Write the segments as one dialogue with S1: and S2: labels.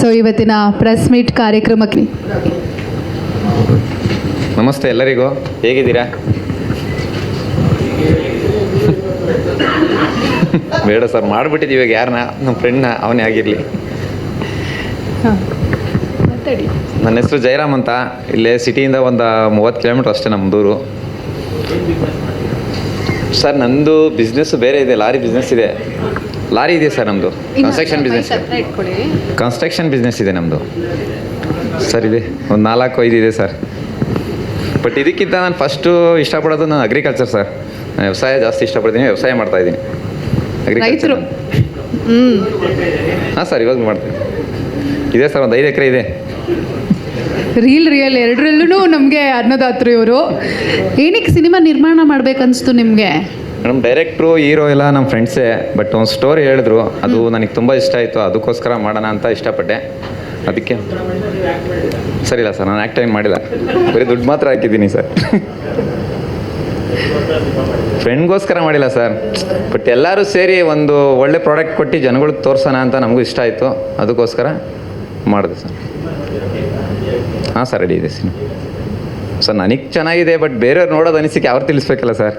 S1: So ಇವತ್ತಿನ press meet ಕಾರ್ಯಕ್ರಮಕ್ಕೆ
S2: ನಮಸ್ತೆ ಎಲ್ಲರಿಗೂ, ಹೇಗಿದ್ದೀರಾ? ಬೇಡ ಸರ್, ಮಾಡಿಬಿಟ್ಟಿದ್ದೀವಿ. ಇವಾಗ ಯಾರನ್ನ, ನಮ್ಮ ಫ್ರೆಂಡ್ನ, ಅವನೇ ಆಗಿರಲಿ. ನನ್ನ ಹೆಸರು ಜಯರಾಮ್ ಅಂತ. ಇಲ್ಲೇ ಸಿಟಿಯಿಂದ ಒಂದು 30 ಕಿಲೋಮೀಟ್ರ್ ಅಷ್ಟೇ ನಮ್ಮ ದೂರು. ಸರ್ ನಮ್ಮದು ಬಿಸ್ನೆಸ್ಸು ಬೇರೆ ಇದೆ, ಲಾರಿ ಬಿಸ್ನೆಸ್ ಇದೆ. ಲಾರಿ ಇದೆ ಸರ್ ನಮ್ಮದು, ಕನ್ಸ್ಟ್ರಕ್ಷನ್ ಬಿಸ್ನೆಸ್ ಇದೆ ನಮ್ಮದು ಸರ್. ಇದೆ ಒಂದು 4-5 ಇದೆ ಸರ್. ಬಟ್ ಇದಕ್ಕಿಂತ ನಾನು ಫಸ್ಟು ಇಷ್ಟಪಡೋದು ನಾನು ಅಗ್ರಿಕಲ್ಚರ್ ಸರ್. ನಾನು ವ್ಯವಸಾಯ ಜಾಸ್ತಿ ಇಷ್ಟಪಡ್ತೀನಿ, ವ್ಯವಸಾಯ ಮಾಡ್ತಾಯಿದ್ದೀನಿ.
S1: ರೈತರು.
S2: ಹಾಂ ಸರ್, ಇವಾಗ ಮಾಡ್ತೀನಿ. ಇದೆ ಸರ್, ಒಂದು 5 ಎಕರೆ ಇದೆ.
S1: ರಿಯಲ್ ಎರಡರಲ್ಲೂ ನಮಗೆ ಅನ್ನದಾತರು ಇವರು. ಏನಕ್ಕೆ ಸಿನಿಮಾ ನಿರ್ಮಾಣ ಮಾಡ್ಬೇಕನ್ನಿಸ್ತು ನಿಮಗೆ?
S2: ಮೇಡಮ್, ಡೈರೆಕ್ಟ್ರು, ಹೀರೋ ಎಲ್ಲ ನಮ್ಮ ಫ್ರೆಂಡ್ಸೇ. ಬಟ್ ಒಂದು ಸ್ಟೋರಿ ಹೇಳಿದ್ರು, ಅದು ನನಗೆ ತುಂಬ ಇಷ್ಟ ಆಯಿತು. ಅದಕ್ಕೋಸ್ಕರ ಮಾಡೋಣ ಅಂತ ಇಷ್ಟಪಟ್ಟೆ. ಅದಕ್ಕೆ ಸರಿ ಇಲ್ಲ ಸರ್, ನಾನು ಆ್ಯಕ್ಟಿಂಗ್ ಮಾಡಿಲ್ಲ, ಬರೀ ದುಡ್ಡು ಮಾತ್ರ ಹಾಕಿದ್ದೀನಿ ಸರ್. ಫ್ರೆಂಡ್ಗೋಸ್ಕರ ಮಾಡಿಲ್ಲ ಸರ್. ಬಟ್ ಎಲ್ಲರೂ ಸೇರಿ ಒಂದು ಒಳ್ಳೆ ಪ್ರಾಡಕ್ಟ್ ಕೊಟ್ಟು ಜನಗಳಿಗೆ ತೋರಿಸೋಣ ಅಂತ ನಮಗೂ ಇಷ್ಟ ಆಯಿತು. ಅದಕ್ಕೋಸ್ಕರ ಮಾಡಿದೆ ಸರ್. ಹಾಂ ಸರ್, ರೆಡಿ ಇದೆ ಸಿನಿಮಾ ಸರ್. ನನಗೆ ಚೆನ್ನಾಗಿದೆ, ಬಟ್ ಬೇರೆಯವ್ರು ನೋಡೋದು ಅನಿಸಿಕೆ ಅವ್ರು ತಿಳಿಸ್ಬೇಕಲ್ಲ ಸರ್.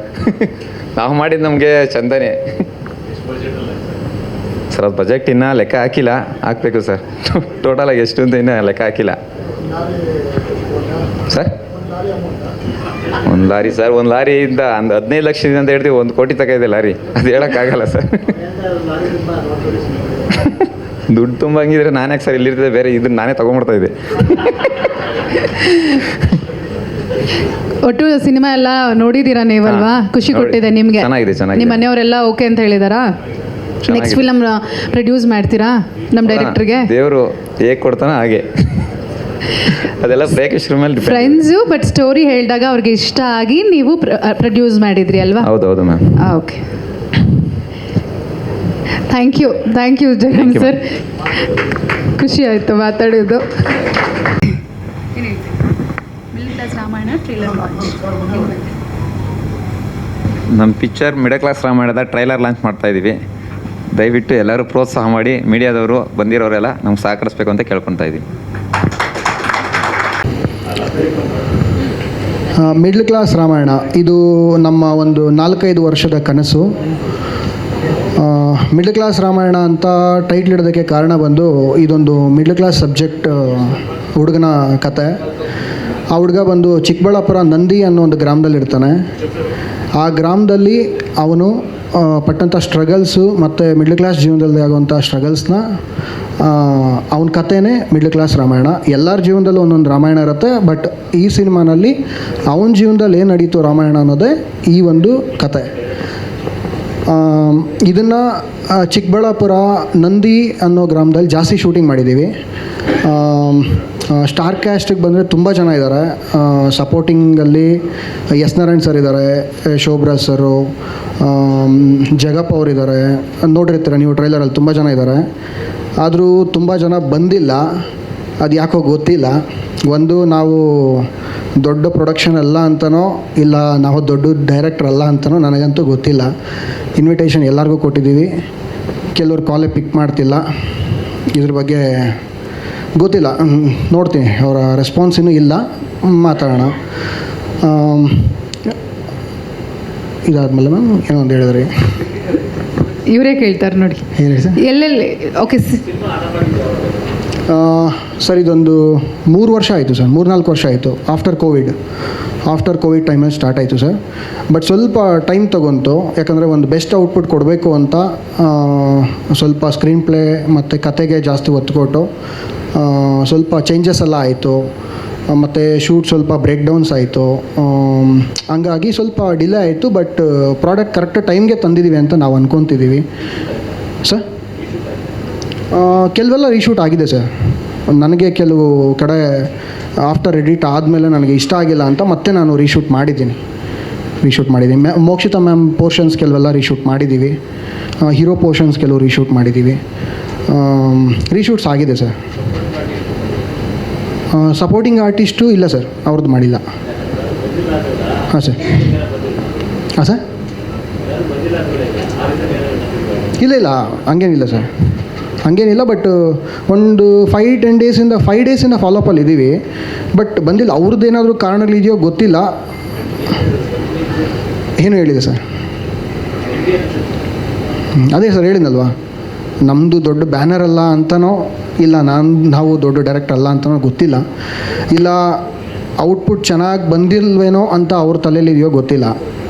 S2: ನಾವು ಮಾಡಿದ್ದು ನಮಗೆ ಚಂದನೇ ಸರ್. ಅದು ಬಜೆಟ್ ಇನ್ನೂ ಲೆಕ್ಕ ಹಾಕಿಲ್ಲ, ಹಾಕಬೇಕು ಸರ್. ಟೋಟಲಾಗಿ ಎಷ್ಟು ಅಂತ ಇನ್ನೂ ಲೆಕ್ಕ ಹಾಕಿಲ್ಲ ಸರ್. ಒಂದು ಲಾರಿ ಸರ್, ಒಂದು ಲಾರಿಯಿಂದ ಒಂದು 15 ಲಕ್ಷದಿಂದ ಅಂತ ಹೇಳ್ತೀವಿ, 1 ಕೋಟಿ ತಕ ಇದೆ ಲಾರಿ. ಅದು ಹೇಳೋಕ್ಕಾಗಲ್ಲ ಸರ್. ದುಡ್ಡು ತುಂಬ ಹಂಗಿದ್ರೆ ನಾನೇ ಸರ್ ಇಲ್ಲಿರ್ತದೆ, ಬೇರೆ ಇದನ್ನ ನಾನೇ ತೊಗೊಂಡ್ಬಿಡ್ತಾ ಇದ್ದೆ.
S1: ಒಟ್ಟು ಸಿನಿಮಾ ಎಲ್ಲ ನೋಡಿದ್ದೀರಾ ನೀವಲ್ವಾ? ಖುಷಿ ಕೊಟ್ಟಿದೆ ನಿಮಗೆ?
S2: ಚೆನ್ನಾಗಿದೆ.
S1: ನಿಮ್ಮ ಮನೆಯವರೆಲ್ಲ ಓಕೆ ಅಂತ ಹೇಳಿದಾರಾ? ನೆಕ್ಸ್ಟ್ ಫಿಲಮ್ ಪ್ರೊಡ್ಯೂಸ್ ಮಾಡ್ತೀರಾ ನಮ್ಮ ಡೈರೆಕ್ಟರ್ಗೆ?
S2: ದೇವರು ಹೇಗೆ ಕೊಡ್ತಾನೋ ಹಾಗೆ, ಅದೆಲ್ಲ ಪ್ರೇಕ್ಷಕರ ಮೇಲೆ ಡಿಪೆಂಡ್.
S1: ಫ್ರೆಂಡ್ಸು, ಬಟ್ ಸ್ಟೋರಿ ಹೇಳಿದಾಗ ಅವ್ರಿಗೆ ಇಷ್ಟ ಆಗಿ ನೀವು ಪ್ರೊಡ್ಯೂಸ್ ಮಾಡಿದ್ರಿ ಅಲ್ವಾ?
S2: ಹೌದು ma'am.
S1: Okay, thank you Jayaram sir. ಖುಷಿ ಆಯಿತು ಮಾತಾಡೋದು.
S2: ನಮ್ಮ ಪಿಕ್ಚರ್ ಮಿಡಲ್ ಕ್ಲಾಸ್ ರಾಮಾಯಣದ ಟ್ರೈಲರ್ ಲಾಂಚ್ ಮಾಡ್ತಾ ಇದ್ದೀವಿ. ದಯವಿಟ್ಟು ಎಲ್ಲರೂ ಪ್ರೋತ್ಸಾಹ ಮಾಡಿ, ಮೀಡಿಯಾದವರು ಬಂದಿರೋರೆಲ್ಲ ನಮ್ಗೆ ಸಹಕರಿಸ್ಬೇಕು ಅಂತ ಕೇಳ್ಕೊತಾ ಇದ್ದೀವಿ.
S3: ಮಿಡ್ಲ್ ಕ್ಲಾಸ್ ರಾಮಾಯಣ ಇದು ನಮ್ಮ ಒಂದು 4-5 ವರ್ಷದ ಕನಸು. ಮಿಡ್ಲ್ ಕ್ಲಾಸ್ ರಾಮಾಯಣ ಅಂತ ಟೈಟ್ಲ್ ಇಡೋದಕ್ಕೆ ಕಾರಣ ಬಂದು, ಇದೊಂದು ಮಿಡ್ಲ್ ಕ್ಲಾಸ್ ಸಬ್ಜೆಕ್ಟ್ ಹುಡುಗನ ಕತೆ. ಆ ಹುಡುಗ ಬಂದು ಚಿಕ್ಕಬಳ್ಳಾಪುರ ನಂದಿ ಅನ್ನೋ ಒಂದು ಗ್ರಾಮದಲ್ಲಿ ಇರ್ತಾನೆ. ಆ ಗ್ರಾಮದಲ್ಲಿ ಅವನು ಪಟ್ಟಂಥ ಸ್ಟ್ರಗಲ್ಸು ಮತ್ತು ಮಿಡ್ಲ್ ಕ್ಲಾಸ್ ಜೀವನದಲ್ಲಿ ಆಗುವಂಥ ಸ್ಟ್ರಗಲ್ಸ್ನ ಅವನ ಕಥೆನೇ ಮಿಡ್ಲ್ ಕ್ಲಾಸ್ ರಾಮಾಯಣ. ಎಲ್ಲರ ಜೀವನದಲ್ಲೂ ಒಂದೊಂದು ರಾಮಾಯಣ ಇರುತ್ತೆ, ಬಟ್ ಈ ಸಿನಿಮಾನಲ್ಲಿ ಅವನ ಜೀವನದಲ್ಲಿ ಏನು ನಡೀತು ರಾಮಾಯಣ ಅನ್ನೋದೇ ಈ ಒಂದು ಕತೆ. ಇದನ್ನು ಚಿಕ್ಕಬಳ್ಳಾಪುರ ನಂದಿ ಅನ್ನೋ ಗ್ರಾಮದಲ್ಲಿ ಜಾಸ್ತಿ ಶೂಟಿಂಗ್ ಮಾಡಿದ್ದೀವಿ. ಸ್ಟಾರ್ ಕ್ಯಾಸ್ಟಿಗೆ ಬಂದರೆ ತುಂಬ ಜನ ಇದ್ದಾರೆ. ಸಪೋರ್ಟಿಂಗಲ್ಲಿ ಎಸ್ ನಾರಾಯಣ್ ಸರ್ ಇದ್ದಾರೆ, ಶೋಭರಾಜ್ ಸರು, ಜಗಪ್ಪ ಅವರಿದ್ದಾರೆ. ನೋಡಿರ್ತೀರ ನೀವು ಟ್ರೈಲರಲ್ಲಿ, ತುಂಬ ಜನ ಇದ್ದಾರೆ. ಆದರೂ ತುಂಬ ಜನ ಬಂದಿಲ್ಲ, ಅದು ಯಾಕೋ ಗೊತ್ತಿಲ್ಲ. ಒಂದು ನಾವು ದೊಡ್ಡ ಪ್ರೊಡಕ್ಷನ್ ಅಲ್ಲ ಅಂತನೋ, ಇಲ್ಲ ನಾವು ದೊಡ್ಡ ಡೈರೆಕ್ಟರ್ ಅಲ್ಲ ಅಂತನೋ ನನಗಂತೂ ಗೊತ್ತಿಲ್ಲ. ಇನ್ವಿಟೇಷನ್ ಎಲ್ಲರಿಗೂ ಕೊಟ್ಟಿದ್ದೀವಿ, ಕೆಲವ್ರು ಕಾಲೇ ಪಿಕ್ ಮಾಡ್ತಿಲ್ಲ. ಇದ್ರ ಬಗ್ಗೆ ಗೊತ್ತಿಲ್ಲ, ನೋಡ್ತೀನಿ. ಅವರ ರೆಸ್ಪಾನ್ಸ್ ಇನ್ನೂ ಇಲ್ಲ, ಮಾತಾಡೋಣ. ಇದಾದ್ಮೇಲೆ ಮ್ಯಾಮ್ ಏನೋ ಒಂದು ಹೇಳಿದ್ರಿ,
S1: ಇವರೇ ಕೇಳ್ತಾರೆ ನೋಡಿ.
S3: ಹೇಳಿ ಸರ್.
S1: ಎಲ್ಲೆಲ್ಲಿ? ಓಕೆ
S3: ಸರ್, ಇದೊಂದು 3 ವರ್ಷ ಆಯಿತು ಸರ್, 3-4 ವರ್ಷ ಆಯಿತು. ಆಫ್ಟರ್ ಕೋವಿಡ್ ಟೈಮಲ್ಲಿ ಸ್ಟಾರ್ಟ್ ಆಯಿತು ಸರ್. ಬಟ್ ಸ್ವಲ್ಪ ಟೈಮ್ ತೊಗೊಂತು, ಯಾಕಂದರೆ ಒಂದು ಬೆಸ್ಟ್ ಔಟ್ಪುಟ್ ಕೊಡಬೇಕು ಅಂತ ಸ್ವಲ್ಪ ಸ್ಕ್ರೀನ್ ಪ್ಲೇ ಮತ್ತು ಕತೆಗೆ ಜಾಸ್ತಿ ಒತ್ತು ಕೊಟ್ಟು ಸ್ವಲ್ಪ ಚೇಂಜಸ್ ಎಲ್ಲ ಆಯಿತು. ಮತ್ತು ಶೂಟ್ ಸ್ವಲ್ಪ ಬ್ರೇಕ್ ಡೌನ್ಸ್ ಆಯಿತು. ಹಂಗಾಗಿ ಸ್ವಲ್ಪ ಡಿಲೇ ಆಯಿತು. ಬಟ್ ಪ್ರಾಡಕ್ಟ್ ಕರೆಕ್ಟ್ ಟೈಮ್ಗೆ ತಂದಿದ್ದೀವಿ ಅಂತ ನಾವು ಅಂದ್ಕೊತಿದ್ದೀವಿ ಸರ್. ಕೆಲವೆಲ್ಲ ರೀಶೂಟ್ ಆಗಿದೆ ಸರ್. ನನಗೆ ಕೆಲವು ಕಡೆ ಆಫ್ಟರ್ ಎಡಿಟ್ ಆದಮೇಲೆ ನನಗೆ ಇಷ್ಟ ಆಗಿಲ್ಲ ಅಂತ ಮತ್ತೆ ನಾನು ರೀಶೂಟ್ ಮಾಡಿದ್ದೀನಿ. ಮೋಕ್ಷಿತಾ ಮ್ಯಾಮ್ ಪೋರ್ಷನ್ಸ್ ಕೆಲವೆಲ್ಲ ರೀಶೂಟ್ ಮಾಡಿದ್ದೀವಿ. ಹೀರೋ ಪೋರ್ಷನ್ಸ್ ಕೆಲವು ರೀಶೂಟ್ ಮಾಡಿದ್ದೀವಿ. ರೀಶೂಟ್ಸ್ ಆಗಿದೆ ಸರ್. ಸಪೋರ್ಟಿಂಗ್ ಆರ್ಟಿಸ್ಟು ಇಲ್ಲ ಸರ್, ಅವ್ರದ್ದು ಮಾಡಿಲ್ಲ. ಹಾಂ ಸರ್. ಇಲ್ಲ ಹಂಗೇನಿಲ್ಲ ಸರ್. ಹಾಗೇನಿಲ್ಲ. ಬಟ್ ಒಂದು 5 ಡೇಸಿಂದ ಫಾಲೋಅಪಲ್ಲಿ ಇದ್ದೀವಿ. ಬಟ್ ಬಂದಿಲ್ಲ. ಅವ್ರದ್ದು ಏನಾದರೂ ಕಾರಣಗಳಿದೆಯೋ ಗೊತ್ತಿಲ್ಲ. ಏನು ಹೇಳಿದೆ ಸರ್? ಅದೇ ಸರ್ ಹೇಳಿದ್ನಲ್ವಾ, ನಮ್ಮದು ದೊಡ್ಡ ಬ್ಯಾನರ್ ಅಲ್ಲ ಅಂತನೋ ಇಲ್ಲ ನಾವು ದೊಡ್ಡ ಡೈರೆಕ್ಟ್ ಅಲ್ಲ ಅಂತನೋ ಗೊತ್ತಿಲ್ಲ. ಇಲ್ಲ ಔಟ್ಪುಟ್ ಚೆನ್ನಾಗಿ ಬಂದಿಲ್ವೇನೋ ಅಂತ ಅವ್ರ ತಲೆಯಲ್ಲಿದೆಯೋ ಗೊತ್ತಿಲ್ಲ.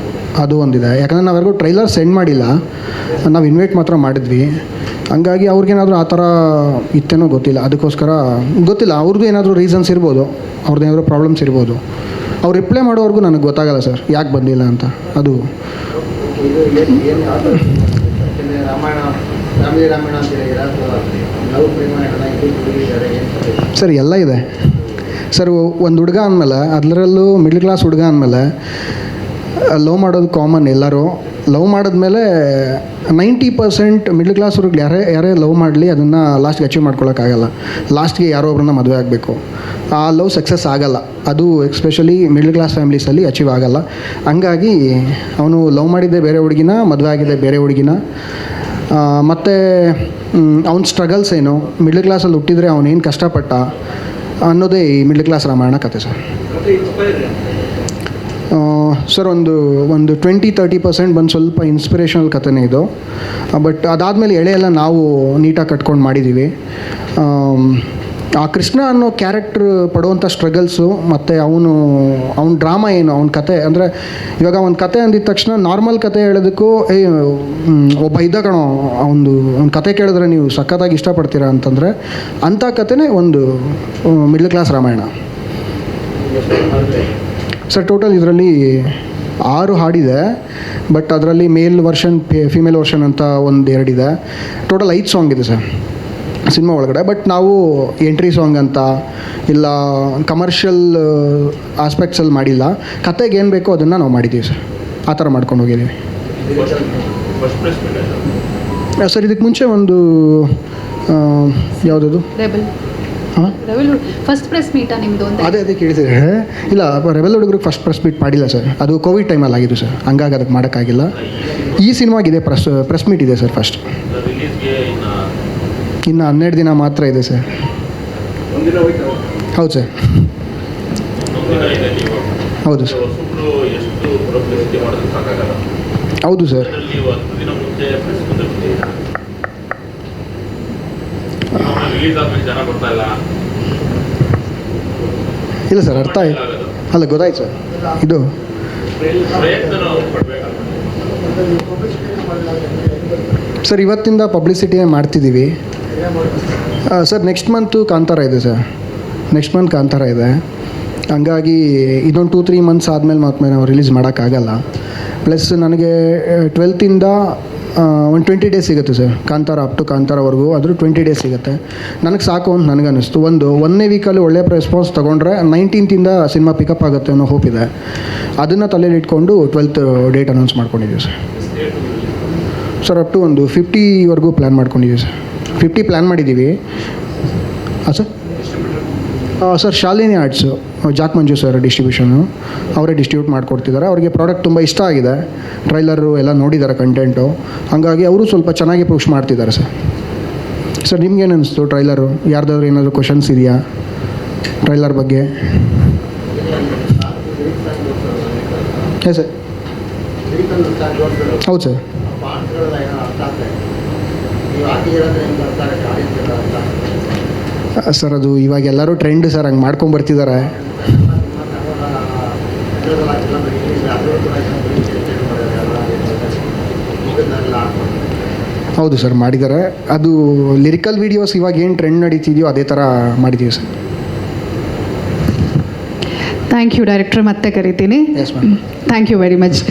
S3: ಅದು ಒಂದಿದೆ. ಯಾಕಂದರೆ ನಾವೆಲ್ಲರಿಗೂ ಟ್ರೈಲರ್ ಸೆಂಡ್ ಮಾಡಿಲ್ಲ, ನಾವು ಇನ್ವೈಟ್ ಮಾತ್ರ ಮಾಡಿದ್ವಿ. ಹಂಗಾಗಿ ಅವ್ರಿಗೇನಾದರೂ ಆ ಥರ ಇತ್ತೇನೋ ಗೊತ್ತಿಲ್ಲ. ಅದಕ್ಕೋಸ್ಕರ ಗೊತ್ತಿಲ್ಲ. ಅವ್ರದ್ದು ಏನಾದರೂ ರೀಸನ್ಸ್ ಇರ್ಬೋದು, ಅವ್ರದ್ದು ಏನಾದರೂ ಪ್ರಾಬ್ಲಮ್ಸ್ ಇರ್ಬೋದು. ಅವ್ರು ರಿಪ್ಲೈ ಮಾಡೋವರೆಗೂ ನನಗೆ ಗೊತ್ತಾಗಲ್ಲ ಸರ್ ಯಾಕೆ ಬಂದಿಲ್ಲ ಅಂತ. ಅದು ಸರ್ ಎಲ್ಲ ಇದೆ ಸರ್. ಒಂದು ಹುಡುಗ ಅಂದಮೇಲೆ, ಅದರಲ್ಲೂ ಮಿಡ್ಲ್ ಕ್ಲಾಸ್ ಹುಡುಗ ಅಂದಮೇಲೆ ಲವ್ ಮಾಡೋದು ಕಾಮನ್. ಎಲ್ಲರೂ ಲವ್ ಮಾಡಿದ್ಮೇಲೆ 90% ಮಿಡ್ಲ್ ಕ್ಲಾಸ್ ಹುಡುಗ ಯಾರೇ ಲವ್ ಮಾಡಲಿ ಅದನ್ನು ಲಾಸ್ಟ್ಗೆ ಅಚೀವ್ ಮಾಡ್ಕೊಳಕ್ಕಾಗಲ್ಲ. ಲಾಸ್ಟ್ಗೆ ಯಾರೋ ಒಬ್ಬರನ್ನ ಮದುವೆ ಆಗಬೇಕು. ಆ ಲವ್ ಸಕ್ಸಸ್ ಆಗಲ್ಲ. ಅದು ಎಸ್ಪೆಷಲಿ ಮಿಡ್ಲ್ ಕ್ಲಾಸ್ ಫ್ಯಾಮಿಲೀಸಲ್ಲಿ ಅಚೀವ್ ಆಗಲ್ಲ. ಹಂಗಾಗಿ ಅವನು ಲವ್ ಮಾಡಿದ್ದೆ ಬೇರೆ ಹುಡುಗಿನ, ಮದುವೆ ಆಗಿದೆ ಬೇರೆ ಹುಡುಗಿನ. ಮತ್ತು ಅವನ ಸ್ಟ್ರಗಲ್ಸ್ ಏನು, ಮಿಡ್ಲ್ ಕ್ಲಾಸಲ್ಲಿ ಹುಟ್ಟಿದರೆ ಅವನೇನು ಕಷ್ಟಪಟ್ಟ ಅನ್ನೋದೇ ಈ ಮಿಡ್ಲ್ ಕ್ಲಾಸ್ ರಾಮಾಯಣ ಕತೆ ಸರ್. ಸರ್ ಒಂದು 20-30% ಬಂದು ಸ್ವಲ್ಪ ಇನ್ಸ್ಪಿರೇಷನಲ್ ಕಥೆನೇ ಇದು. ಬಟ್ ಅದಾದಮೇಲೆ ಎಳೆ ಎಲ್ಲ ನಾವು ನೀಟಾಗಿ ಕಟ್ಕೊಂಡು ಮಾಡಿದ್ದೀವಿ. ಆ ಕೃಷ್ಣ ಅನ್ನೋ ಕ್ಯಾರೆಕ್ಟ್ರ್ ಪಡುವಂಥ ಸ್ಟ್ರಗಲ್ಸು ಮತ್ತು ಅವನ ಡ್ರಾಮಾ ಏನು, ಅವನ ಕತೆ ಅಂದರೆ ಇವಾಗ ಒಂದು ಕತೆ ಅಂದಿದ ತಕ್ಷಣ ನಾರ್ಮಲ್ ಕತೆ ಹೇಳೋದಕ್ಕೂ ಒಬ್ಬ ಇದ್ದ ಕಣೋ ಅವ್ನ ಕತೆ ಕೇಳಿದ್ರೆ ನೀವು ಸಖತ್ತಾಗಿ ಇಷ್ಟಪಡ್ತೀರಾ ಅಂತಂದರೆ ಅಂಥ ಕತೆನೇ ಒಂದು middle class Ramayana sir. Total ಇದರಲ್ಲಿ 6 ಹಾಡಿದೆ. ಬಟ್ ಅದರಲ್ಲಿ ಮೇಲ್ ವರ್ಷನ್, ಫಿಮೇಲ್ ವರ್ಷನ್ ಅಂತ ಒಂದು 2 ಇದೆ. ಟೋಟಲ್ 5 ಸಾಂಗ್ ಇದೆ ಸರ್ ಸಿನಿಮಾ ಒಳಗಡೆ. ಬಟ್ ನಾವು ಎಂಟ್ರಿ ಸಾಂಗ್ ಅಂತ ಇಲ್ಲ ಕಮರ್ಷಿಯಲ್ ಆಸ್ಪೆಕ್ಟ್ಸಲ್ಲಿ ಮಾಡಿಲ್ಲ. ಕತೆಗೆ ಏನು ಬೇಕೋ ಅದನ್ನು ನಾವು ಮಾಡಿದ್ದೀವಿ ಸರ್. ಆ ಥರ ಮಾಡ್ಕೊಂಡು ಹೋಗಿದ್ದೀವಿ ಸರ್. ಇದಕ್ಕೆ ಮುಂಚೆ ಒಂದು ಯಾವುದದು ಹಾಂ
S1: ಫಸ್ಟ್ ಪ್ರೆಸ್ ಮೀಟಾ ನಿಮ್ಮದು?
S3: ಅದೇ ಕೇಳ್ತಿದ್ರೆ ಇಲ್ಲ, ರೆಬೆಲ್ ಹುಡುಗರಿಗೆ ಫಸ್ಟ್ ಪ್ರೆಸ್ ಮೀಟ್ ಮಾಡಿಲ್ಲ ಸರ್. ಅದು ಕೋವಿಡ್ ಟೈಮಲ್ಲಿ ಆಗಿದ್ದು ಸರ್. ಹಂಗಾಗಿ ಅದಕ್ಕೆ ಮಾಡೋಕ್ಕಾಗಿಲ್ಲ. ಈ ಸಿನಿಮಾಗಿದೆ ಪ್ರೆಸ್ ಮೀಟ್ ಇದೆ ಸರ್. ಫಸ್ಟ್ ಇನ್ನು 12 ದಿನ ಮಾತ್ರ ಇದೆ ಸರ್. ಹೌದು ಸರ್, ಹೌದು ಸರ್, ಹೌದು ಸರ್. ಇಲ್ಲ ಸರ್, ಅರ್ಥ ಆಯ್ತು. ಅಲ್ಲ ಗೊತ್ತಾಯ್ತು ಸರ್. ಇದು ಸರ್ ಇವತ್ತಿಂದ ಪಬ್ಲಿಸಿಟಿ ಮಾಡ್ತಿದ್ದೀವಿ ಸರ್. ನೆಕ್ಸ್ಟ್ ಮಂತು ಕಾಂತಾರ ಇದೆ ಸರ್. ನೆಕ್ಸ್ಟ್ ಮಂತ್ ಕಾಂತಾರ ಇದೆ. ಹಂಗಾಗಿ ಇದೊಂದು 2-3 ಮಂತ್ಸ್ ಆದಮೇಲೆ ಮತ್ತೆ ನಾವು ರಿಲೀಸ್ ಮಾಡೋಕ್ಕಾಗಲ್ಲ. ಪ್ಲಸ್ ನನಗೆ 12th ಒಂದು 20 ಡೇಸ್ ಸಿಗುತ್ತೆ ಸರ್. ಕಾಂತಾರ ಅಪ್ ಟು ಕಾಂತಾರವರೆಗೂ ಆದರೂ 20 ಡೇಸ್ ಸಿಗುತ್ತೆ. ನನಗೆ ಸಾಕು ಅಂತ ನನಗನ್ನಿಸ್ತು. 1ನೇ ವೀಕಲ್ಲಿ ಒಳ್ಳೆಯ ರೆಸ್ಪಾನ್ಸ್ ತೊಗೊಂಡ್ರೆ 19th ಸಿನಿಮಾ ಪಿಕಪ್ ಆಗುತ್ತೆ ಅನ್ನೋ ಹೋಪ್ ಇದೆ. ಅದನ್ನು ತಲೆಯಲ್ಲಿ ಇಟ್ಕೊಂಡು 12th ಡೇಟ್ ಅನೌನ್ಸ್ ಮಾಡ್ಕೊಂಡಿದ್ದೀವಿ ಸರ್. ಸರ್ ಅಪ್ ಟು ಒಂದು 50ವರೆಗೂ ಪ್ಲ್ಯಾನ್ ಮಾಡ್ಕೊಂಡಿದ್ದೀವಿ ಸರ್. 50 ಪ್ಲ್ಯಾನ್ ಮಾಡಿದ್ದೀವಿ. ಹಾಂ sir. Sir Shalini arts, Jack Manju sir distribution, ಅವರೇ ಡಿಸ್ಟ್ರಿಬ್ಯೂಟ್ ಮಾಡಿಕೊಡ್ತಿದ್ದಾರೆ. ಅವರಿಗೆ ಪ್ರಾಡಕ್ಟ್ ತುಂಬ ಇಷ್ಟ ಆಗಿದೆ. ಟ್ರೈಲರು ಎಲ್ಲ ನೋಡಿದ್ದಾರೆ ಕಂಟೆಂಟು. ಹಾಗಾಗಿ ಅವರು ಸ್ವಲ್ಪ ಚೆನ್ನಾಗಿ ಪುಷ್ ಮಾಡ್ತಿದ್ದಾರೆ ಸರ್. ಸರ್ ನಿಮ್ಗೇನು ಅನಿಸ್ತು ಟ್ರೈಲರು? ಯಾರ್ದಾದ್ರು ಏನಾದರೂ ಕ್ವಶನ್ಸ್ ಇದೆಯಾ ಟ್ರೈಲರ್ ಬಗ್ಗೆ? ಹೇ ಸರ್. ಹೌದು ಸರ್. ಸರ್ ಅದು ಇವಾಗ ಎಲ್ಲರೂ ಟ್ರೆಂಡ್ ಸರ್, ಹಂಗೆ ಮಾಡ್ಕೊಂಬರ್ತಿದ್ದಾರೆ. ಹೌದು ಸರ್ ಮಾಡಿದ್ದಾರೆ. ಅದು ಲಿರಿಕಲ್ ವೀಡಿಯೋಸ್ ಇವಾಗ ಏನು ಟ್ರೆಂಡ್ ನಡೀತಿದೆಯೋ ಅದೇ ಥರ ಮಾಡಿದ್ದೀವಿ ಸರ್.
S1: ಥ್ಯಾಂಕ್ ಯು ಡೈರೆಕ್ಟರ್, ಮತ್ತೆ ಕರಿತೀನಿ.
S3: Yes ma'am.
S1: Thank you very much.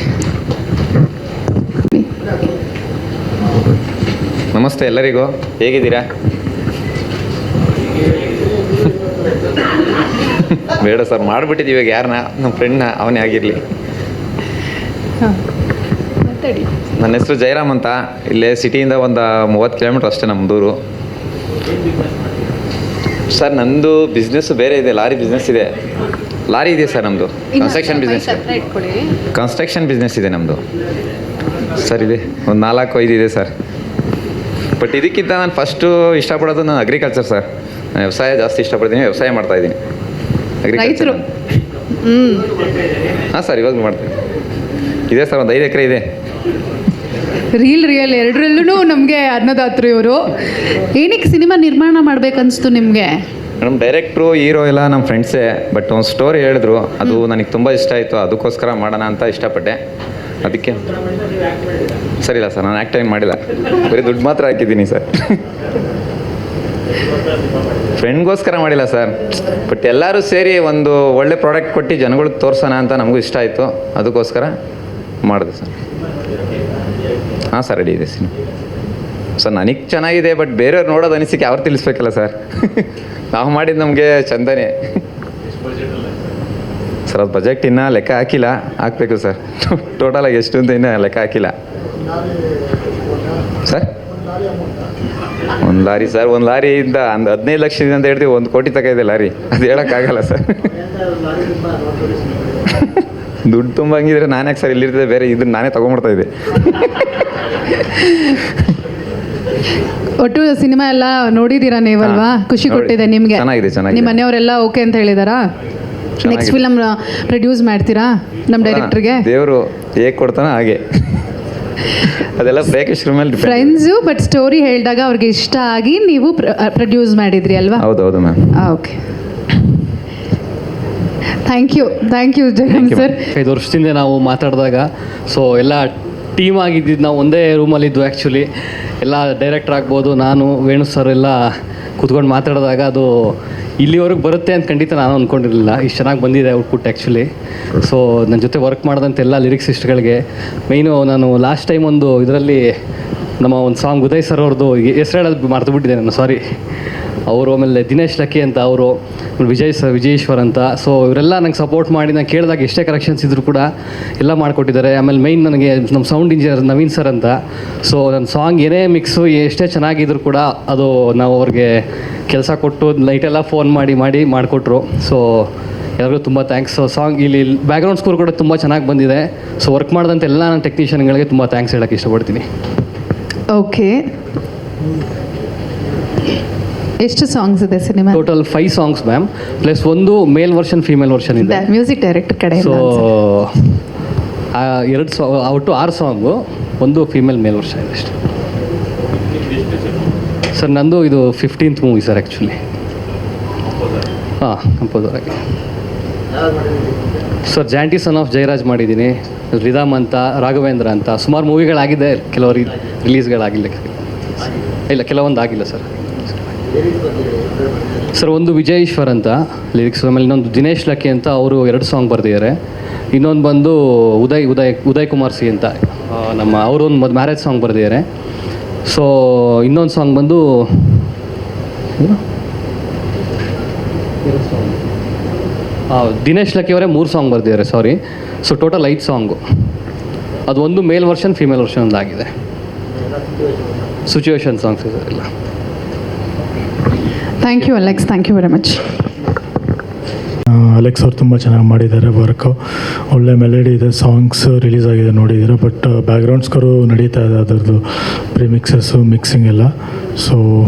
S2: ನಮಸ್ತೆ ಎಲ್ಲರಿಗೂ, ಹೇಗಿದ್ದೀರಾ? ಬೇಡ ಸರ್, ಮಾಡಿಬಿಟ್ಟಿದ್ದೀವಿ. ಇವಾಗ ಯಾರನ್ನ, ನಮ್ಮ ಫ್ರೆಂಡ್ನ, ಅವನೇ ಆಗಿರಲಿ. ನನ್ನ ಹೆಸರು ಜಯರಾಮ್ ಅಂತ. ಇಲ್ಲೇ ಸಿಟಿಯಿಂದ ಒಂದು 30 ಕಿಲೋಮೀಟ್ರ್ ಅಷ್ಟೇ ನಮ್ಮದೂರು. ಸರ್ ನಮ್ಮದು ಬಿಸ್ನೆಸ್ ಬೇರೆ ಇದೆ, ಲಾರಿ ಬಿಸ್ನೆಸ್ ಇದೆ. ಲಾರಿ ಇದೆ ಸರ್ ನಮ್ಮದು. ಕನ್ಸ್ಟ್ರಕ್ಷನ್ ಬಿಸ್ನೆಸ್ ಇದೆ ನಮ್ಮದು ಸರ್. ಇದೆ ಒಂದು 4-5 ಇದೆ ಸರ್. ಬಟ್ ಇದಕ್ಕಿಂತ ನಾನು ಫಸ್ಟು ಇಷ್ಟಪಡೋದು ನಾನು ಅಗ್ರಿಕಲ್ಚರ್ ಸರ್. ನಾನು ವ್ಯವಸಾಯ ಜಾಸ್ತಿ ಇಷ್ಟಪಡ್ತೀನಿ, ವ್ಯವಸಾಯ ಮಾಡ್ತಾಯಿದ್ದೀನಿ.
S1: ರೈತರು.
S2: ಹಾಂ ಸರ್, ಇವಾಗ ಮಾಡ್ತೀನಿ. ಇದೆ ಸರ್, ಒಂದು 5 ಎಕರೆ ಇದೆ.
S1: ರಿಯಲ್ ಎರಡರಲ್ಲೂ ನಮಗೆ ಅನ್ನದಾತ್ರು ಇವರು. ಏನಕ್ಕೆ ಸಿನಿಮಾ ನಿರ್ಮಾಣ ಮಾಡ್ಬೇಕನ್ನಿಸ್ತು ನಿಮಗೆ?
S2: ಮೇಡಮ್, ಡೈರೆಕ್ಟ್ರು ಹೀರೋ ಎಲ್ಲ ನಮ್ಮ ಫ್ರೆಂಡ್ಸೇ. ಬಟ್ ಒಂದು ಸ್ಟೋರಿ ಹೇಳಿದ್ರು, ಅದು ನನಗೆ ತುಂಬ ಇಷ್ಟ ಆಯಿತು. ಅದಕ್ಕೋಸ್ಕರ ಮಾಡೋಣ ಅಂತ ಇಷ್ಟಪಟ್ಟೆ. ಅದಕ್ಕೆ ಸರಿ ಇಲ್ಲ ಸರ್, ನಾನು ಆ್ಯಕ್ಟಿಂಗ್ ಮಾಡಿಲ್ಲ, ಬರೀ ದುಡ್ಡು ಮಾತ್ರ ಹಾಕಿದ್ದೀನಿ ಸರ್. ಫ್ರೆಂಡ್ಗೋಸ್ಕರ ಮಾಡಿಲ್ಲ ಸರ್. ಬಟ್ ಎಲ್ಲರೂ ಸೇರಿ ಒಂದು ಒಳ್ಳೆ ಪ್ರಾಡಕ್ಟ್ ಕೊಟ್ಟು ಜನಗಳಿಗೆ ತೋರಿಸೋಣ ಅಂತ ನಮಗೂ ಇಷ್ಟ ಆಯಿತು. ಅದಕ್ಕೋಸ್ಕರ ಮಾಡಿದೆ ಸರ್. ಹಾಂ ಸರ್, ರೆಡಿ ಇದೆ ಸಿನಿಮಾ ಸರ್. ನನಗೆ ಚೆನ್ನಾಗಿದೆ, ಬಟ್ ಬೇರೆಯವ್ರು ನೋಡೋದು ಅನಿಸಿಕೆ ಅವ್ರು ತಿಳಿಸ್ಬೇಕಲ್ಲ ಸರ್. ನಾವು ಮಾಡಿದ್ದು ನಮಗೆ ಚಂದನೇ ಸರ್. ಅದು ಬಜೆಟ್ ಇನ್ನೂ ಲೆಕ್ಕ ಹಾಕಿಲ್ಲ, ಹಾಕಬೇಕು ಸರ್. ಟೋಟಲಾಗಿ ಎಷ್ಟು ಅಂತ ಇನ್ನೂ ಲೆಕ್ಕ ಹಾಕಿಲ್ಲ ಸರ್. ಒಂದು ಲಾರಿ ಸರ್, ಒಂದು ಲಾರಿಯಿಂದ 15 ಲಕ್ಷದಿಂದ ಅಂತ ಹೇಳ್ತೀವಿ, 1 ಕೋಟಿ ತಕ ಇದೆ ಲಾರಿ. ಅದು ಹೇಳೋಕ್ಕಾಗಲ್ಲ ಸರ್. ದುಡ್ಡು ತುಂಬ ಹಂಗಿದ್ರೆ ನಾನು ಯಾಕೆ ಸರ್ ಇಲ್ಲಿರ್ತದೆ, ಬೇರೆ ಇದನ್ನ ನಾನೇ ತೊಗೊಂಡ್ಬಿಡ್ತಾ ಇದ್ದೆ.
S1: ಒಟ್ಟು ಸಿನಿಮಾ ಎಲ್ಲ ನೋಡಿದ್ದೀರಾ ನೀವಲ್ವಾ? ಖುಷಿ ಕೊಟ್ಟಿದೆ ನಿಮಗೆ?
S2: ಚೆನ್ನಾಗಿದೆ.
S1: ನಿಮ್ಮ ಮನೆಯವರೆಲ್ಲ ಓಕೆ ಅಂತ ಹೇಳಿದಾರಾ? ನೆಕ್ಸ್ಟ್ ಫಿಲಮ್ ಪ್ರೊಡ್ಯೂಸ್ ಮಾಡ್ತೀರಾ ನಮ್ಮ ಡೈರೆಕ್ಟರ್ಗೆ?
S2: ದೇವರು ಹೇಗೆ ಕೊಡ್ತಾನೋ ಹಾಗೆ. ಅದೆಲ್ಲ ಪ್ರೇಕ್ಷಕರ ಮೇಲೆ
S1: ಫ್ರೆಂಡ್ಸು. ಬಟ್ ಸ್ಟೋರಿ ಹೇಳಿದಾಗ ಅವ್ರಿಗೆ ಇಷ್ಟ ಆಗಿ ನೀವು ಪ್ರೊಡ್ಯೂಸ್ ಮಾಡಿದ್ರಿ ಅಲ್ವಾ?
S2: ಹೌದು ma'am.
S1: Okay, thank you Jagan sir.
S4: 5 ವರ್ಷದಿಂದ ನಾವು ಮಾತಾಡಿದಾಗ ಸೊ ಎಲ್ಲ ಟೀಮ್ ಆಗಿದ್ದು, ನಾವು ಒಂದೇ ರೂಮಲ್ಲಿದ್ದು. ಆ್ಯಕ್ಚುಲಿ ಎಲ್ಲ ಡೈರೆಕ್ಟರ್ ಆಗ್ಬೋದು, ನಾನು, ವೇಣು ಸರ್ ಎಲ್ಲ ಕೂತ್ಕೊಂಡು ಮಾತಾಡಿದಾಗ ಅದು ಇಲ್ಲಿವರೆಗೆ ಬರುತ್ತೆ ಅಂತ ಖಂಡಿತ ನಾನು ಅಂದ್ಕೊಂಡಿರಲಿಲ್ಲ. ಇಷ್ಟು ಚೆನ್ನಾಗಿ ಬಂದಿದೆ ಔಟ್ಪುಟ್ ಆ್ಯಕ್ಚುಲಿ. ಸೊ ನನ್ನ ಜೊತೆ ವರ್ಕ್ ಮಾಡಿದಂಥ ಎಲ್ಲ ಲಿರಿಕ್ಸಿಸ್ಟ್ಗಳಿಗೆ ಮೇಯ್ನು ನಾನು ಲಾಸ್ಟ್ ಟೈಮ್ ಒಂದು ಇದರಲ್ಲಿ ನಮ್ಮ ಒಂದು ಸಾಂಗ್ ಉದಯ್ ಸರ್ ಅವ್ರದ್ದು ಹೆಸರು ಹೇಳೋದು ಮರ್ತುಬಿಟ್ಟಿದ್ದೆ ನಾನು, ಸಾರಿ. ಅವರು, ಆಮೇಲೆ ದಿನೇಶ್ ಲಕ್ಕಿ ಅಂತ ಅವರು, ವಿಜಯೇಶ್ವರ್ ಅಂತ. ಸೊ ಇವರೆಲ್ಲ ನಂಗೆ ಸಪೋರ್ಟ್ ಮಾಡಿ, ನಾನು ಕೇಳಿದಾಗ ಎಷ್ಟೇ ಕರೆಕ್ಷನ್ಸ್ ಇದ್ದರೂ ಕೂಡ ಎಲ್ಲ ಮಾಡಿಕೊಟ್ಟಿದ್ದಾರೆ. ಆಮೇಲೆ ಮೈನ್ ನನಗೆ ನಮ್ಮ ಸೌಂಡ್ ಇಂಜಿನಿಯರ್ ನವೀನ್ ಸರ್ ಅಂತ. ಸೊ ನನ್ನ ಸಾಂಗ್ ಏನೇ ಮಿಕ್ಸು ಎಷ್ಟೇ ಚೆನ್ನಾಗಿದ್ರು ಕೂಡ ಅದು ನಾವು ಅವ್ರಿಗೆ ಕೆಲಸ ಕೊಟ್ಟು ನೈಟೆಲ್ಲ ಫೋನ್ ಮಾಡಿ ಮಾಡಿಕೊಟ್ರು. ಸೊ ಎಲ್ಲರಿಗೂ ತುಂಬ ಥ್ಯಾಂಕ್ಸ್. ಸಾಂಗ್ ಇಲ್ಲಿ ಬ್ಯಾಕ್ಗ್ರೌಂಡ್ ಸ್ಕೋರ್ ಕೂಡ ತುಂಬ ಚೆನ್ನಾಗಿ ಬಂದಿದೆ. ಸೊ ವರ್ಕ್ ಮಾಡಿದಂಥ ಎಲ್ಲ ನನ್ನ ಟೆಕ್ನಿಷಿಯನ್ಗಳಿಗೆ ತುಂಬ ಥ್ಯಾಂಕ್ಸ್ ಹೇಳೋಕ್ಕೆ ಇಷ್ಟಪಡ್ತೀನಿ.
S1: ಓಕೆ, ಎಷ್ಟು ಸಾಂಗ್ಸ್ ಇದೆ cinema?
S4: Total 5 songs ma'am, plus ಒಂದು ಮೇಲ್ ವರ್ಷನ್, ಫೀಮೇಲ್ ವರ್ಷನ್ ಇದೆ.
S1: ಮ್ಯೂಸಿಕ್ ಡೈರೆಕ್ಟರ್ ಕಡೆ
S4: ಸೊ 2 ಒಟ್ಟು 6 ಸಾಂಗು, ಒಂದು ಫೀಮೇಲ್ ಮೇಲ್ ವರ್ಷನ್ ಇದೆ ಅಷ್ಟೇ ಸರ್. ನಂದು ಇದು 15th movie sir actually. Composer ಆಗಿ sir Jaanti son of Jayaraj ಮಾಡಿದ್ದೀನಿ. ರಿದಾಮ್ ಅಂತ, ರಾಘವೇಂದ್ರ ಅಂತ ಸುಮಾರು ಮೂವಿಗಳಾಗಿದೆ. ಕೆಲವರು ರಿಲೀಸ್ಗಳಾಗಿಲ್ಲ, ಇಲ್ಲ ಕೆಲವೊಂದು ಆಗಿಲ್ಲ ಸರ್. ಸರ್ ಒಂದು ವಿಜಯೇಶ್ವರ್ ಅಂತ ಲಿರಿಕ್ಸ್, ಆಮೇಲೆ ಇನ್ನೊಂದು ದಿನೇಶ್ ಲಕ್ಕಿ ಅಂತ ಅವರು 2 ಸಾಂಗ್ ಬರೆದಿದ್ದಾರೆ. ಇನ್ನೊಂದು ಬಂದು ಉದಯ್ ಕುಮಾರ್ ಸಿ ಅಂತ ನಮ್ಮ ಅವರೊಂದು ಮ್ಯಾರೇಜ್ ಸಾಂಗ್ ಬರೆದಿದ್ದಾರೆ. ಸೊ ಇನ್ನೊಂದು ಸಾಂಗ್ ಬಂದು ದಿನೇಶ್ ಲಕ್ಕಿ ಅವರೇ 3 ಸಾಂಗ್ ಬರೆದಿದ್ದಾರೆ, ಸಾರಿ. So total 5 song. ಅದು ಒಂದು ಮೇಲ್ ವರ್ಷನ್, ಫೀಮೇಲ್ ವರ್ಷನ್ ಒಂದು ಆಗಿದೆ. ಸಿಚುವೇಶನ್ ಸಾಂಗ್ಸ್ ಇದೆಲ್ಲ.
S1: Thank you Alex, thank you very much.
S5: Alex ಅವ್ರು ತುಂಬ ಚೆನ್ನಾಗಿ ಮಾಡಿದ್ದಾರೆ ವರ್ಕು. ಒಳ್ಳೆ ಮೆಲಡಿ ಇದೆ, ಸಾಂಗ್ಸ್ ರಿಲೀಸ್ ಆಗಿದೆ ನೋಡಿದ್ದೀರಾ. ಬಟ್ ಬ್ಯಾಕ್ಗ್ರೌಂಡ್ ಸ್ಕೋರು ನಡೀತಾ ಇದೆ, ಅದರದ್ದು ಪ್ರಿಮಿಕ್ಸಸ್ಸು, ಮಿಕ್ಸಿಂಗ್ ಎಲ್ಲ. ಸೊ